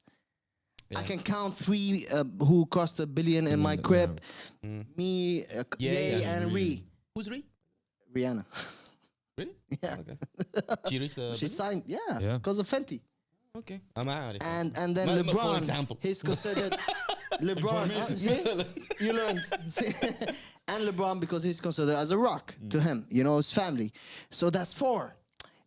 Yeah. I can count 3 who crossed $1 billion in my crib. Me, Ye, and Ree. Who's Ree? Rihanna. Really? Yeah. Okay. She reached the She signed, Yeah. because of Fenty. Okay. I'm out. And then For LeBron, example. he's considered LeBron. See? You learned. See? And LeBron because he's considered as a rock to him, you know, his family. So that's 4.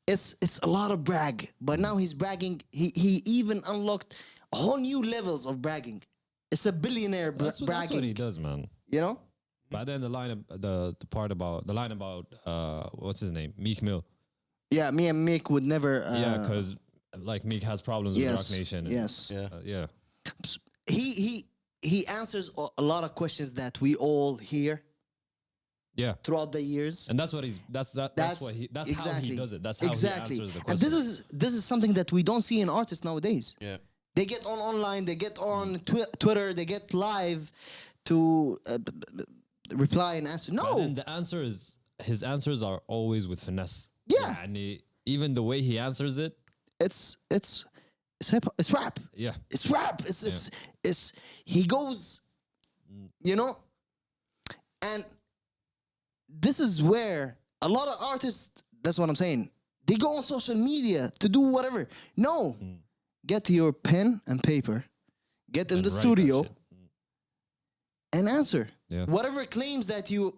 It's a lot of brag, but now he's bragging. He even unlocked a whole new levels of bragging. It's a billionaire bragging. That's what he does, man. You know? But then the line, the part about the line about what's his name, Meek Mill. Yeah, me and Mick would never. Yeah, because like Meek has problems with Rock Nation. And, Yes. Yeah. Yeah. He answers a lot of questions that we all hear Yeah. throughout the years. And that's what he's that's how he does it. That's how he answers the And questions. this is something that we don't see in artists nowadays. Yeah. They get online, they get on Twitter, they get live to reply and answer. No. And the answer is his answers are always with finesse. Yeah. And even the way he answers it. It's hip hop. It's rap. Yeah. It's rap. It's he goes, you know, and this is where a lot of artists, that's what I'm saying, they go on social media to do whatever. No. Get your pen and paper, get in And the write that studio shit. and answer. Yeah. Whatever claims that you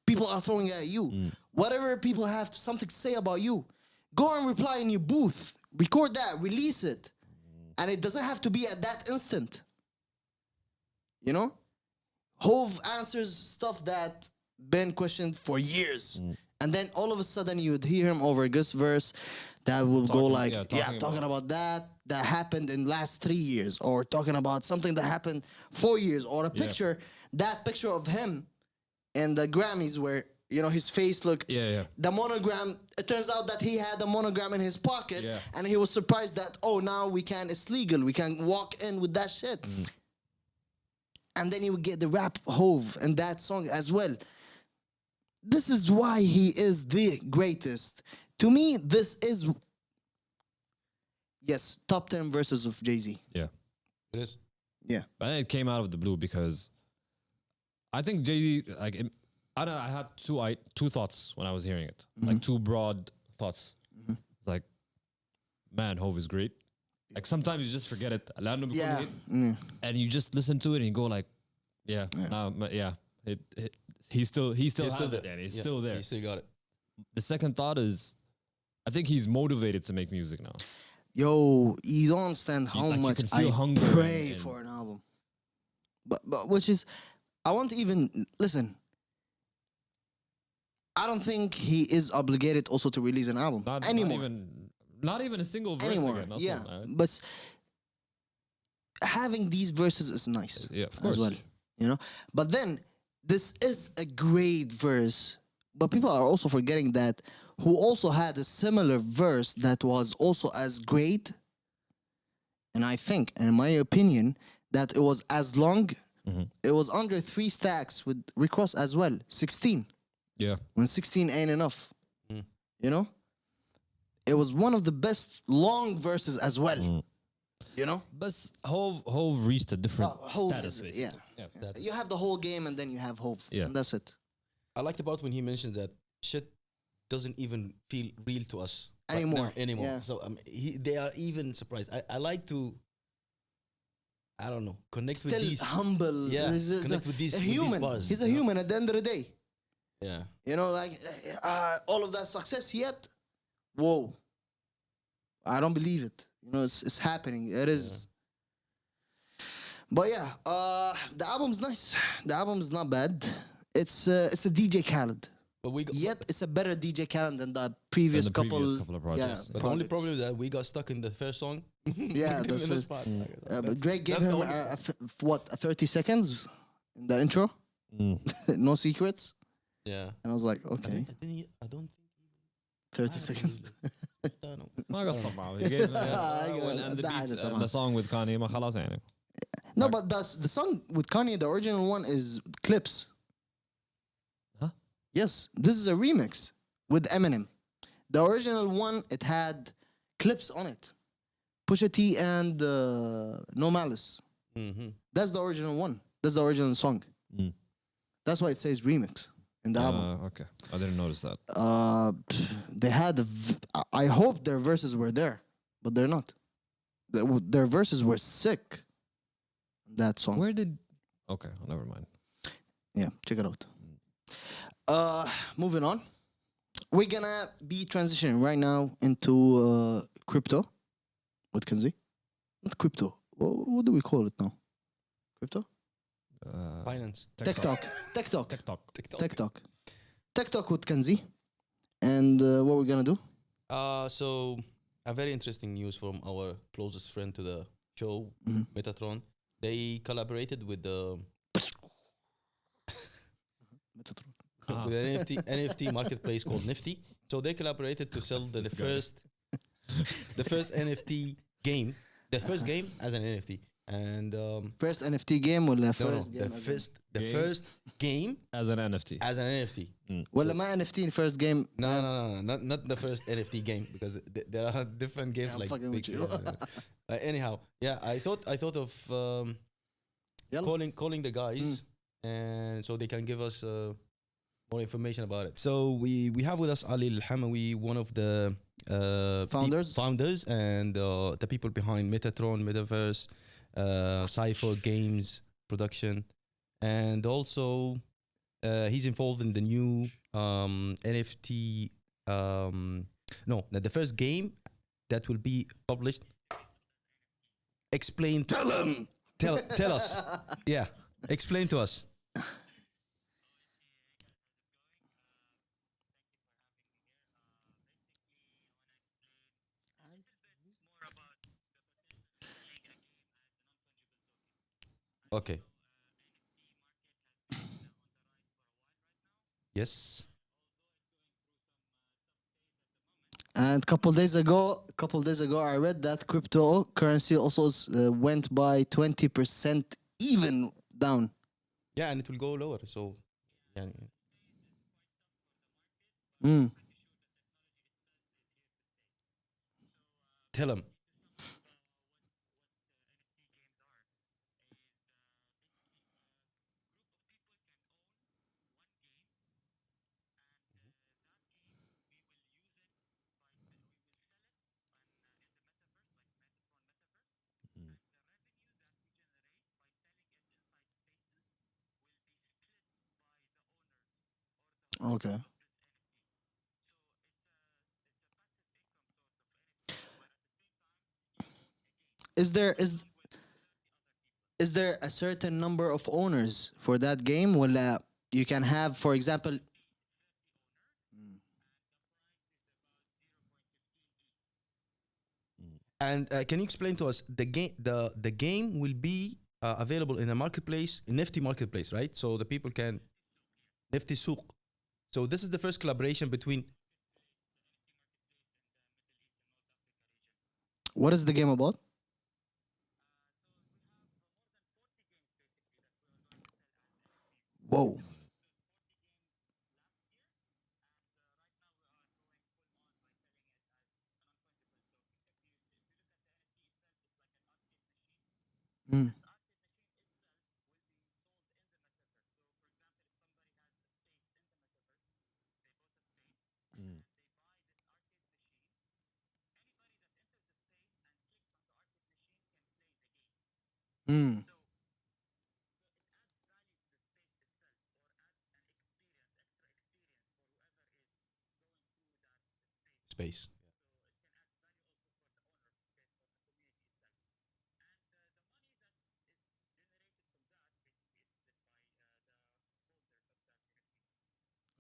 people are throwing at you, whatever people have something to say about you, go and reply in your booth, record that, release it. And it doesn't have to be at that instant. You know? Hove answers stuff that been questioned for years. And then all of a sudden you'd hear him over a Gus verse that will go like, talking about that happened in last 3 years, or talking about something that happened 4 years, or a picture, that picture of him in the Grammys where, you know, his face looked, the monogram, it turns out that he had a monogram in his pocket, and he was surprised that, oh, now it's legal, we can walk in with that shit. And then you would get the rap Hove in that song as well. This is why he is the greatest. To me, this is, yes, top 10 verses of Jay-Z. Yeah. It is. Yeah. But it came out of the blue because I think Jay-Z, like, I had two thoughts when I was hearing it. Like, two broad thoughts. It's like, man, Hove is great. Like, sometimes you just forget it. Yeah. And you just listen to it and you go like, he still has it, and he's still there. He still got it. The second thought is, I think he's motivated to make music now. Yo, you don't understand how like, much you can feel I hunger pray and for an album. But which is, I won't even, listen, I don't think he is obligated also to release an album anymore. Not even a single verse Anymore, again. That's yeah. not, But having these verses is nice. Yeah, of course. As well, you know? But then, this is a great verse. But people are also forgetting that who also had a similar verse that was also as great. And I think, in my opinion, that it was as long, it was under 3 stacks with Rick Ross as well, 16. Yeah. When 16 ain't enough. You know? It was one of the best long verses as well. You know? But Hove reached a different Hove status, is- basically. yeah. Status. You have the whole game and then you have Hove. Yeah. And that's it. I liked about when he mentioned that shit doesn't even feel real to us right Anymore. now, anymore. Yeah. So they are even surprised. I like to, I don't know, connect Still with these. humble. Yeah, He's connect with these a with these human. bars, He's a you know? human at the end of the day. Yeah. You know, like all of that success yet. Whoa. I don't believe it. You know, it's happening. It is. But yeah, the album's nice. The album's not bad. It's a DJ Khaled. But we got, Yet it's a better DJ Khaled than the previous couple. of projects. but the only problem is that we got stuck in the first song. Yeah, In that's the it. spot. But Drake gave that's the him only- 30 seconds in the intro. No secrets. Yeah. And I was like, okay, I don't 30 seconds. don't know. ما قصر معه. He gave and the ده beat, سمعه. the song with Kanye ما خلاص يعني. No, but the song with Kanye, the original one, is Clips. Huh? Yes, this is a remix with Eminem. The original one, it had clips on it. Pusha T and No Malice. That's the original one. That's the original song. That's why it says remix in the album. Okay, I didn't notice that. They had, I hope their verses were there, but they're not. Their verses were sick. That song. Where did? Okay, never mind. Yeah, check it out. Moving on. We're gonna be transitioning right now into crypto with Kanzi. Not crypto. What do we call it now? Crypto? Finance. TechTalk. TechTalk. TikTok. TechTalk with Kanzi. And what we're gonna do? So a very interesting news from our closest friend to the show, Metatrone. They collaborated with the with an NFT marketplace called Nifty. So they collaborated to sell the first NFT game, the first game as an NFT. And First NFT game ولا no, first game? the first game As an NFT. as an NFT. ولا ما NFT first game? No, not the first NFT game because there are different games I'm like fucking with you. anyhow, yeah, I thought of يلا. calling the guys and so they can give us more information about it. So we have with us Ali Hamwi, one of the founders and the people behind Metatrone, Metaverse, Cypher Games production, and also he's involved in the new NFT. The first game that will be published. Explain. Tell him. Tell us. Yeah, explain to us. Okay. Yes. And couple days ago, I read that cryptocurrency also went by 20% even down. Yeah, and it will go lower. So, yeah. Mm. Tell them. Okay. Is there a certain number of owners for that game? Well, you can have, for example. And can you explain to us the game? The game will be available in a marketplace, Nifty marketplace, right? So the people can Nifty Souk. So this is the first collaboration between. What is the game about? Whoa. Mm. Mm. Space.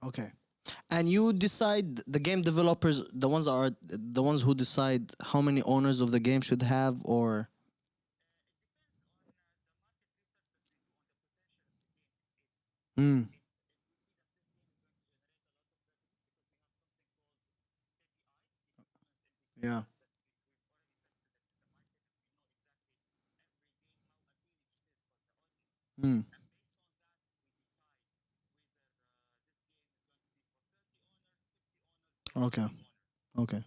Okay. And you decide, the game developers, the ones who decide how many owners of the game should have, or mm. Yeah. Mm. Okay. Okay.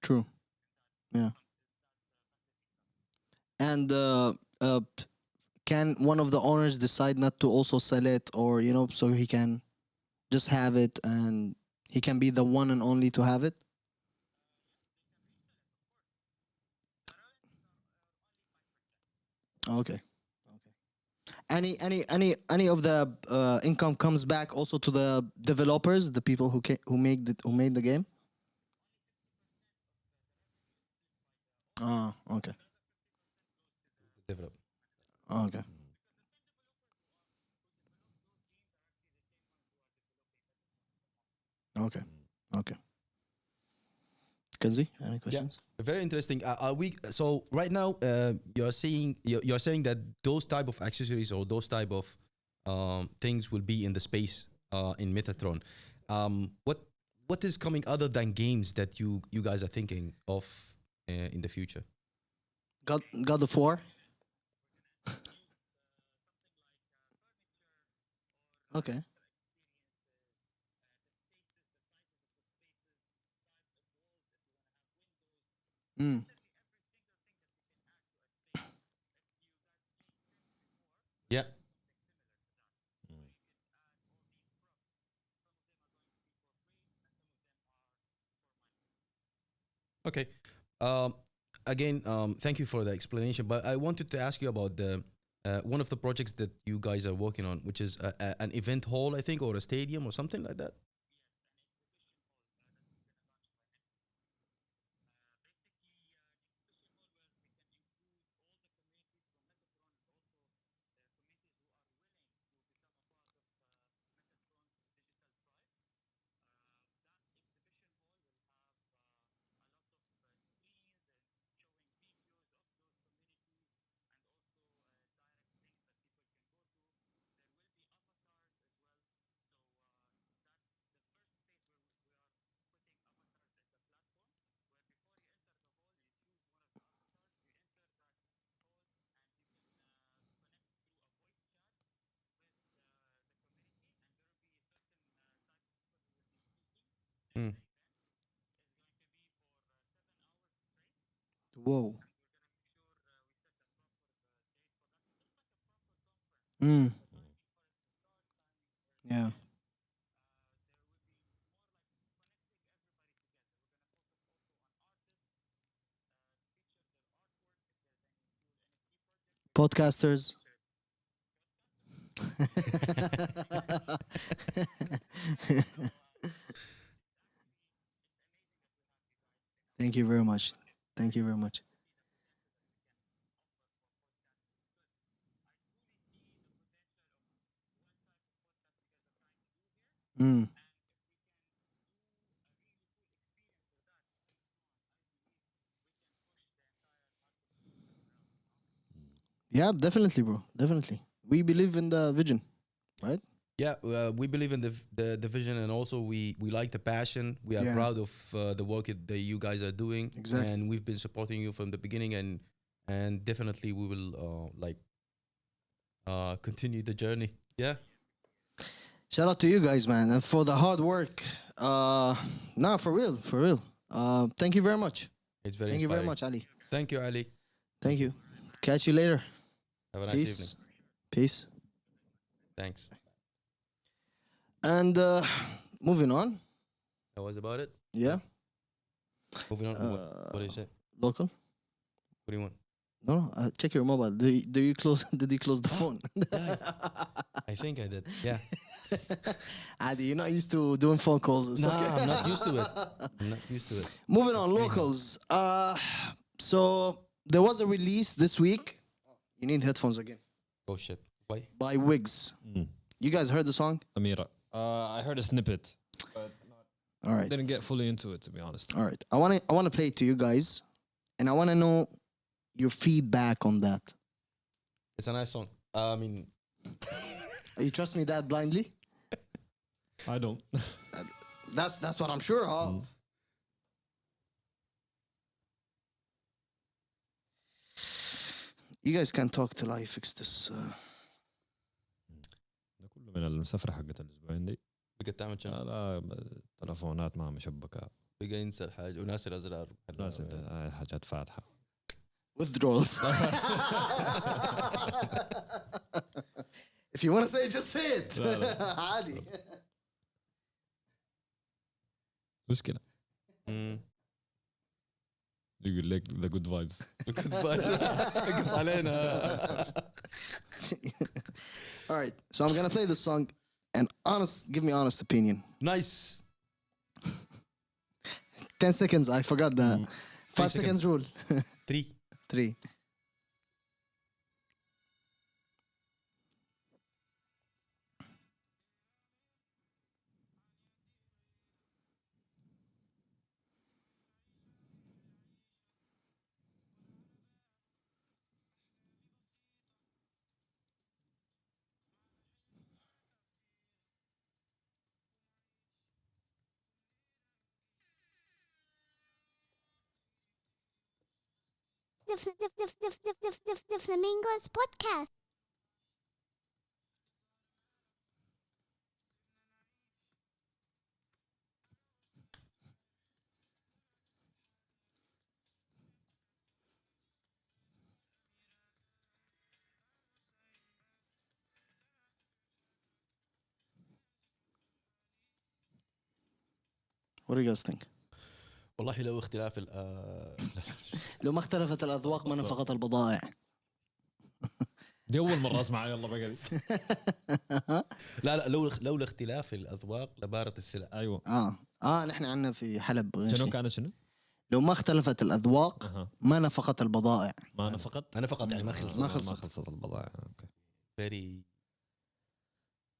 True. Yeah. And can one of the owners decide not to also sell it, or so he can just have it and he can be the one and only to have it? Okay. Any of the income comes back also to the developers, the people who made the game? Okay. Develop. Okay. Okay. Okay. Kanzi, any questions? Very interesting. Are we so right now? You're saying that those type of accessories or those type of things will be in the space in Metatron. What is coming other than games that you guys are thinking of in the future? God of War. Okay. Mm. Yeah. Okay. Um, Again, thank you for the explanation. But I wanted to ask you about the one of the projects that you guys are working on, which is an event hall, I think, or a stadium or something like that. Mm. Whoa. Mm. Yeah. Podcasters. Thank you very much. Thank you very much. Mm. Yeah, definitely, bro. Definitely. We believe in the vision, right? Yeah, we believe in the vision, and also we like the passion. We are Yeah. proud of the work that you guys are doing, Exactly. and we've been supporting you from the beginning, and definitely we will continue the journey. Yeah, Shout out to you guys, man, and for the hard work. Nah, for real, for real. Thank you very much. it's very Thank you very inspiring. much, Ali. Thank you, Ali. Thank you. Catch you later. Have a nice Peace. evening. Peace. Thanks. And moving on. That was about it. Yeah. Moving on. What do you say? Local. What do you want? No, check your mobile. Do you close? Did you close the phone? I think I did. Yeah. Adi, you're not used to doing phone calls. It's No, okay. I'm not used to it. I'm not used to it. Moving on, locals. So there was a release this week. You need headphones again. Oh shit. Why? By Wegz. You guys heard the song? Amira. I heard a snippet, but All right. didn't get fully into it, to be honest. All right. I want to play it to you guys, and I want to know your feedback on that. It's a nice song. I mean, You trust me that blindly? I don't. That's what I'm sure of. You guys can talk till I fix this. ده كله من السفرة حقت الأسبوعين دي. بقى تعمل شنو؟ لا تلفونات ما مشبكة. بقى ينسى الحاجة وناسي الأزرار. ناس حاجات فاتحة. Withdrawals. If you want to say it, just say it. عادي. مشكلة. يقول لك the good vibes. قص علينا. All right, so I'm gonna play this song, and give me honest opinion. Nice. 10 seconds. I forgot the 5 seconds rule. 3. 3. The Flamingos podcast. What do you guys think? والله لو اختلاف لو ما اختلفت الأذواق ما نفقت البضائع. دي أول مرة أسمع يلا بقى دي. لا لولا اختلاف الأذواق لبارت السلع. أيوة. نحن عندنا في حلب شنو كانت شنو؟ لو ما اختلفت الأذواق ما نفقت البضائع. ما نفقت. أنا فقط يعني ما خلصت. ما خلصت البضائع. أوكي. Very.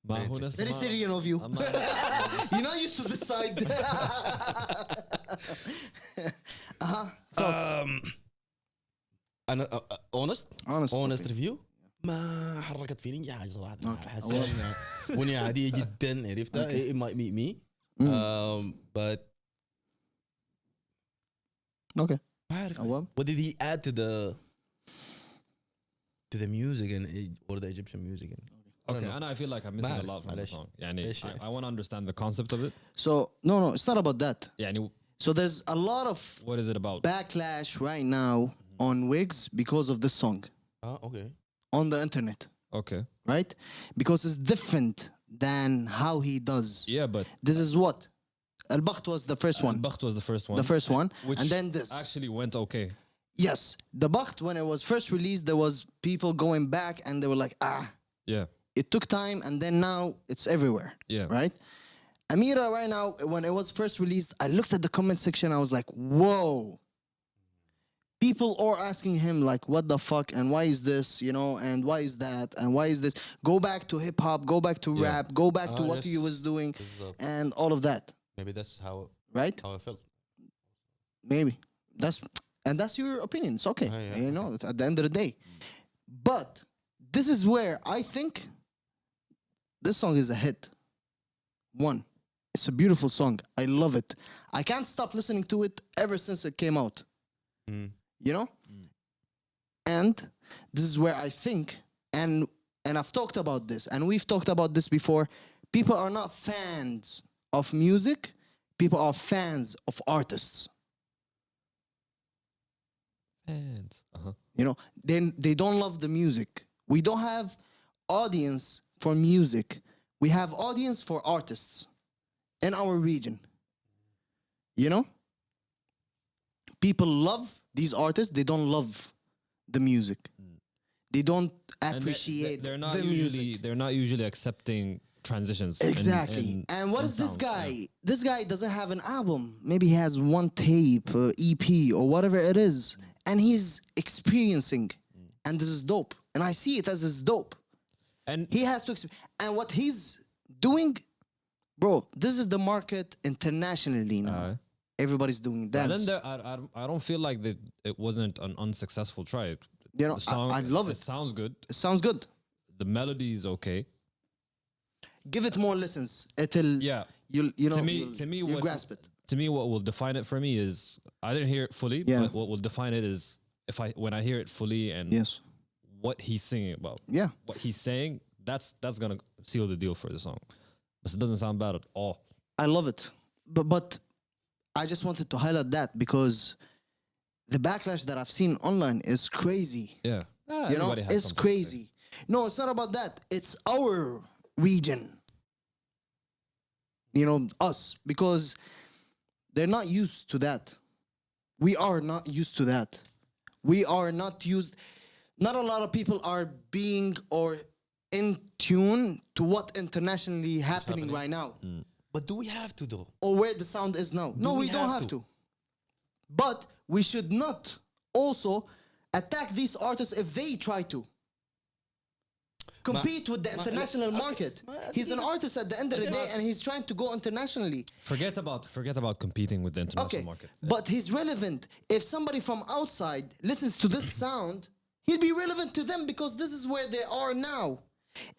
ما هو نفس Very Syrian of you. You're not used to this side. Thoughts. أنا honest okay. review ما حركت فيني حاجة صراحة. حسيت أغنية عادية جدا عرفتها. It might meet me. But Okay. ما أعرف. Awab? What did he add to the music or the Egyptian music? Okay, and I feel like I'm missing a lot from the song. يعني I want to understand the concept of it. So no, it's not about that. يعني So there's a lot of what is it about? backlash right now on Wegz because of this song Okay. on the internet, Okay. right? Because it's different than how he does. Yeah, but This is what Al-Bakht was the first one. Bakht was the first one. The first one, which and then this. actually went okay. Yes, the Bakht when it was first released, there was people going back and they were like, Yeah. It took time, and then now it's everywhere. Yeah. Right? Amira right now, when it was first released, I looked at the comment section, I was like, whoa. People are asking him like, what the fuck, and why is this, you know, and why is that, and why is this? Go back to hip hop, go back to rap, go back to what yes. he was doing, and all of that. Maybe that's how Right? I felt. Maybe. That's your opinion. It's okay. Yeah. You know, at the end of the day. But this is where I think this song is a hit. One, it's a beautiful song. I love it. I can't stop listening to it ever since it came out. You know? And this is where I think, and I've talked about this, and we've talked about this before, people are not fans of music, people are fans of artists. Fans. You know, they don't love the music. We don't have audience for music. We have audience for artists in our region. You know? People love these artists. They don't love the music. They don't appreciate they're not the usually music. they're not usually accepting transitions. Exactly. And what is this sounds, guy? yeah. This guy doesn't have an album. Maybe he has one tape, EP, or whatever it is. And he's experiencing. And this is dope. And I see it as this dope. And He has to and what he's doing, bro, this is the market internationally now. Everybody's doing and dance. then I don't feel like that it wasn't an unsuccessful try. You know, The song, I love it. It sounds good. It sounds good. The melody is okay. Give it more listens. It'll Yeah. you know To me, you'll what grasp it. To me, what will define it for me is I didn't hear it fully, Yeah. but what will define it is when I hear it fully and Yes. what he's singing about. Yeah. What he's saying, that's gonna seal the deal for the song. But it doesn't sound bad at all. I love it. But I just wanted to highlight that because the backlash that I've seen online is crazy. Yeah. You know, it's crazy. No, it's not about that. It's our region. You know, us. Because they're not used to that. We are not used to that. We are not used. Not a lot of people are being or in tune to what internationally happening right now, But do we have to though? or where the sound is now. No, we don't have to. But we should not also attack these artists if they try to compete with the international market. He's an artist at the end of the day, and he's trying to go internationally. Forget about competing with the international market. But he's relevant. If somebody from outside listens to this sound, he'll be relevant to them because this is where they are now.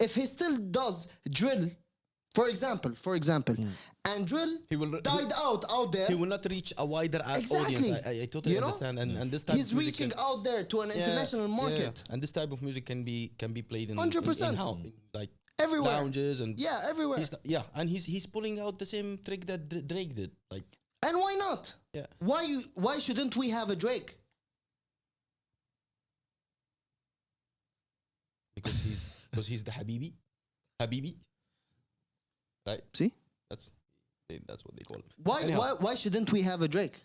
If he still does drill, for example, and drill died out there. He will not reach a wider Exactly. audience. I totally understand. And this type he's of music reaching can- out there to an international market. And this type of music can be played in 100%. in like Everywhere. lounges and Everywhere. and he's pulling out the same trick that Drake did. Like, And why not? Yeah. Why shouldn't we have a Drake? because he's the Habibi, right? See? That's what they call it. Why shouldn't we have a Drake?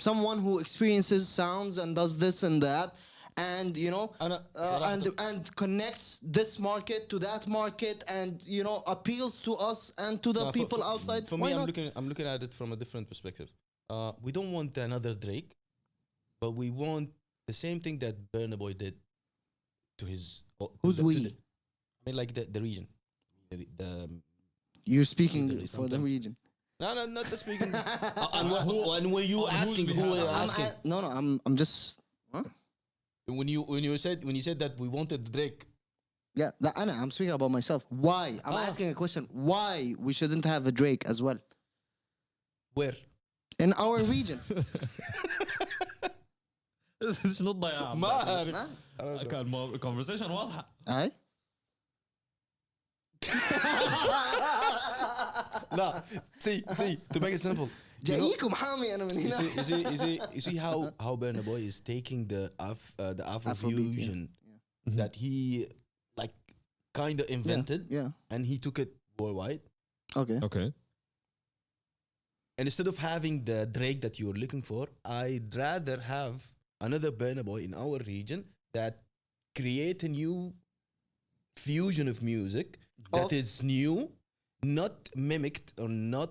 Someone who experiences sounds and does this and that, and and connects this market to that market, and appeals to us and to the people outside. For Why me, not? I'm looking at it from a different perspective. We don't want another Drake, but we want the same thing that Burna Boy did to his. Who's we? I mean, like the region. You're speaking Literally for the something. region. No, not the speaking. And were you asking? Who were you asking? I'm just. Huh? When you said that we wanted Drake. Yeah, I'm speaking about myself. Why? I'm asking a question. Why we shouldn't have a Drake as well Where? in our region? شنو الضياع؟ ما أعرف. كان conversation واضحة. Aye? No, see, to make it simple. جايكم حامي أنا من هنا. You see how Burna Boy is taking the Afrobeat, Afrofusion that he like kind of invented, Yeah. and he took it worldwide. Okay. And instead of having the Drake that you're looking for, I'd rather have another Burna Boy in our region that create a new fusion of music that is new, not mimicked or not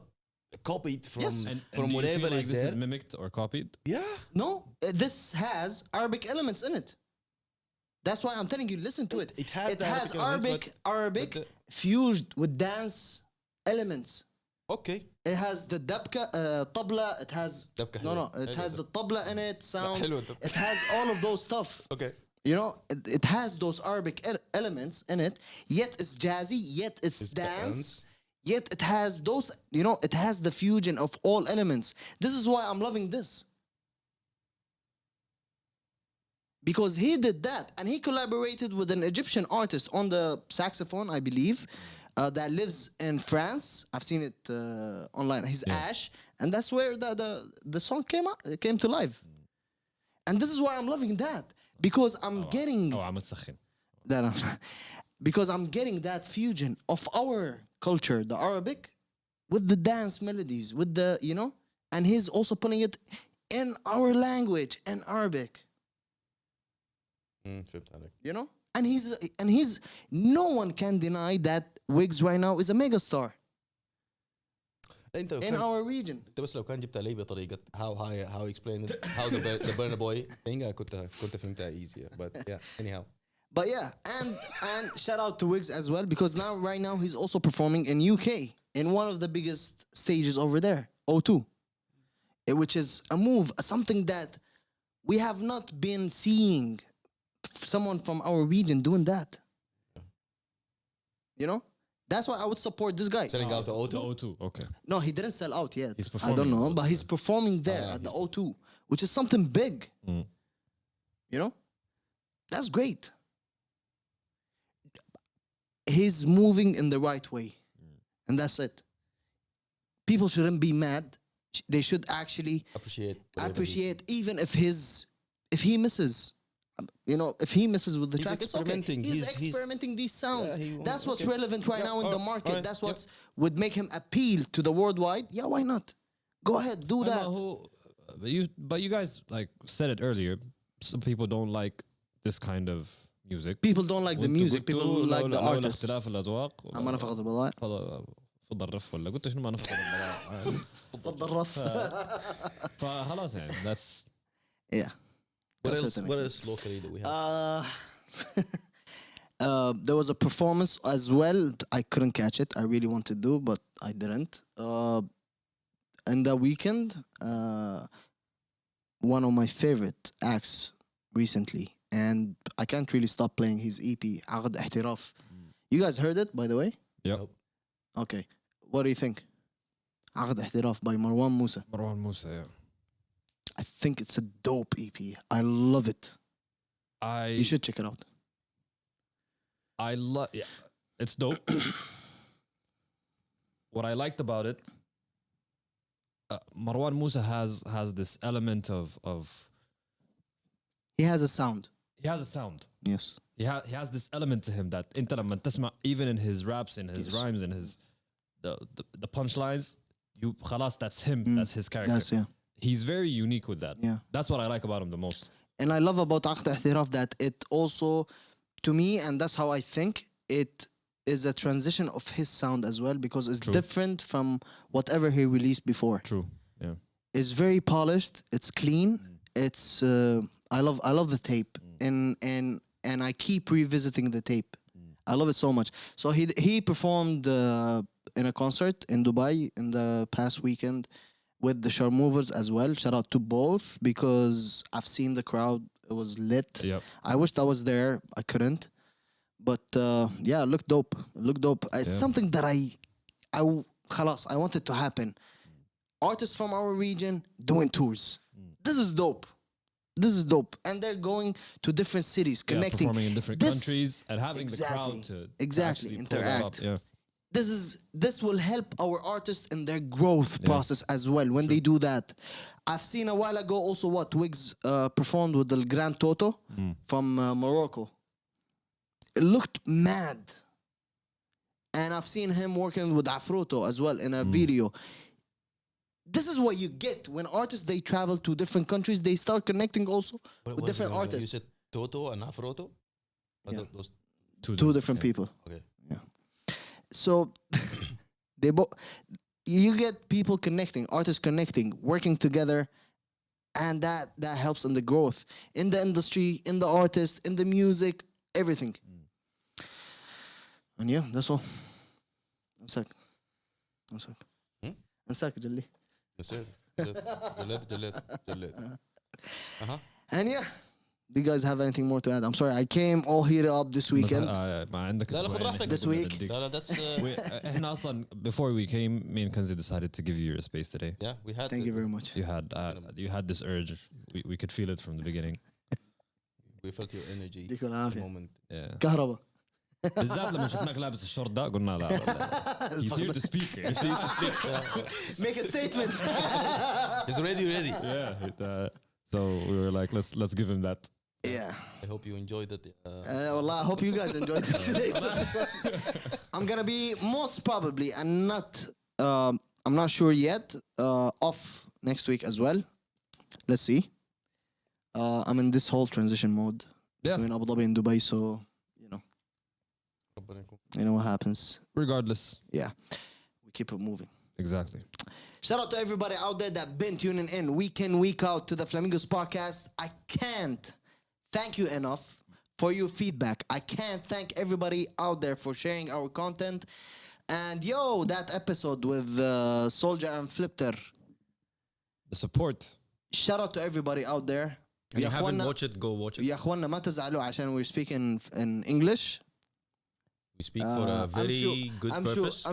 copied from Yes. And from do you whatever feel like is this there. is mimicked or copied? Yeah. No, this has Arabic elements in it. That's why I'm telling you, listen to it. It has the has Arabic elements, Arabic but fused with dance elements. Okay. It has the dabka, tabla. It has Dabka no. حلوة. It has the tabla in it. Sound. حلوة الدبكة. It has all of those stuff. Okay. It has those Arabic elements in it. Yet it's jazzy. Yet it's dance. dance. Yet it has those. It has the fusion of all elements. This is why I'm loving this. Because he did that, and he collaborated with an Egyptian artist on the saxophone, I believe, that lives in France. I've seen it online. He's Ash, and that's where the song came to life. And this is why I'm loving that, because I'm getting عم تسخن. because I'm getting that fusion of our culture, the Arabic, with the dance melodies, with the and he's also putting it in our language, in Arabic. فهمت عليك. And he's no one can deny that Wegz right now is a megastar انت in our region. انت بس لو كان جبت علي بطريقه how explain it, how the Burna Boy thing كنت فهمتها easier, but yeah, anyhow. But yeah, and shout out to Wegz as well, because right now he's also performing in UK in one of the biggest stages over there, O2, which is a move, something that we have not been seeing someone from our region doing that. That's why I would support this guy. Selling out the The O2. O2. Okay. No, he didn't sell out yet. He's I performing don't know, at but he's performing there at the O2, which is something big. That's great. He's moving in the right way, and that's it. People shouldn't be mad. They should actually appreciate even if he misses. If he misses with the He's track, it's okay. experimenting. He's He's- experimenting these sounds. Yeah, That's what's okay. relevant right now in the market. alright, That's what would make him appeal to the worldwide. Yeah, why not? Go ahead, do that. But you guys like said it earlier. Some people don't like this kind of music. People don't like the music. People like the artists. اختلاف الأذواق. ما نفقد البضائع. فضل الرف ولا قلت شنو ما نفقد البضائع. فضل الرف. فخلاص يعني that's Yeah. What else locally do we have? There was a performance as well. I couldn't catch it. I really wanted to do, but I didn't. In the weekend, one of my favorite acts recently, and I can't really stop playing his EP, عقد احتراف. You guys heard it, by the way? yep. Okay. What do you think? عقد احتراف by Marwan Moussa. Marwan Moussa, yeah. I think it's a dope EP. I love it. You should check it out. I love, yeah, it's dope. What I liked about it, Marwan Moussa has this element of He has a sound. he has a sound. Yes. He has this element to him that انت لما تسمع even in his raps, in his Yes. rhymes, in his the punchlines, you خلاص that's him, that's his character. Yes, yeah. He's very unique with that. Yeah. That's what I like about him the most. And I love about عقد احتراف that it also, to me, and that's how I think, it is a transition of his sound as well, because it's True. different from whatever he released before. True. Yeah. It's very polished. It's clean. It's I love the tape, and I keep revisiting the tape. I love it so much. So he performed in a concert in Dubai in the past weekend with the Sharmoofers as well. Shout out to both, because I've seen the crowd. It was lit. Yep. I wished I was there. I couldn't. But yeah, it looked dope. It looked dope. It's something that خلاص, I want it to happen. Artists from our region doing tours. This is dope. This is dope. And they're going to different cities, connecting. Performing in different countries and having the crowd to exactly actually pull that interact. up. Yeah. This will help our artists in their growth process as well when they do that. I've seen a while ago also what Wegz performed with the Grand Toto from Morocco. It looked mad. And I've seen him working with Afroto as well in a video. This is what you get when artists, they travel to different countries. They start connecting also with different artists. You said Toto and Afroto? Yeah. Those Two different people. Okay. So you get people connecting, artists connecting, working together, and that helps in the growth in the industry, in the artist, in the music, everything. And yeah, that's all. انساك جلي. جلد. And yeah, do you guys have anything more to add? I'm sorry, I came all heated up this weekend. ما عندك لا لا خذ أسبوعين راحتك. This week. لا that's احنا اصلا before we came, me and Kanzi decided to give you your space today. yeah, we had Thank you very much. You had this urge. We could feel it from the beginning. we felt your energy يديك at the العافية. moment. Yeah. كهرباء. بالذات لما شفناك لابس الشورت ده قلنا لا he's here to speak. He's here to speak. Make a statement. He's ready. Yeah. So we were like, let's give him that. Yeah. I hope you enjoyed it. Well, I hope you guys enjoyed today's episode. I'm gonna be most probably, and I'm not sure yet, off next week as well. Let's see. I'm in this whole transition mode between Abu Dhabi and Dubai, so you know what happens. Regardless. Yeah, we keep it moving. Exactly. Shout out to everybody out there that been tuning in week in, week out to the Flamingos podcast. I can't thank you enough for your feedback. I can't thank everybody out there for sharing our content. And yo, that episode with Soldier and Flipter. The support. Shout out to everybody out there. And you haven't watched it, go watch it. يا اخوانا ما تزعلوا عشان we're speaking in English. We speak for a very good purpose.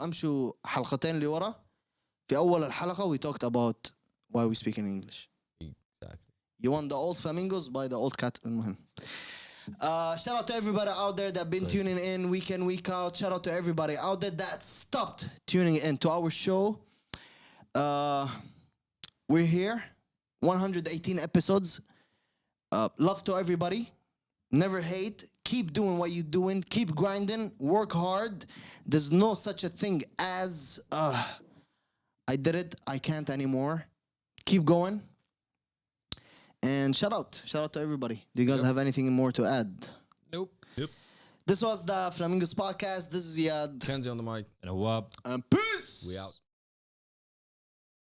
امشوا حلقتين اللي ورا. في أول الحلقة we talked about why we speak in English. Exactly. You want the old flamingos? Buy the old cat. المهم. Shout out to everybody out there that been tuning in week in, week out. Shout out to everybody out there that stopped tuning in to our show. We're here. 118 episodes. Love to everybody. Never hate. Keep doing what you're doing. Keep grinding. Work hard. There's no such a thing as I did it. I can't anymore. Keep going. And shout out to everybody. Do you guys have anything more to add? Nope. Yep. This was the Flamingos podcast. This is Ziad. Kanzi on the mic. And Awab. And peace. We out.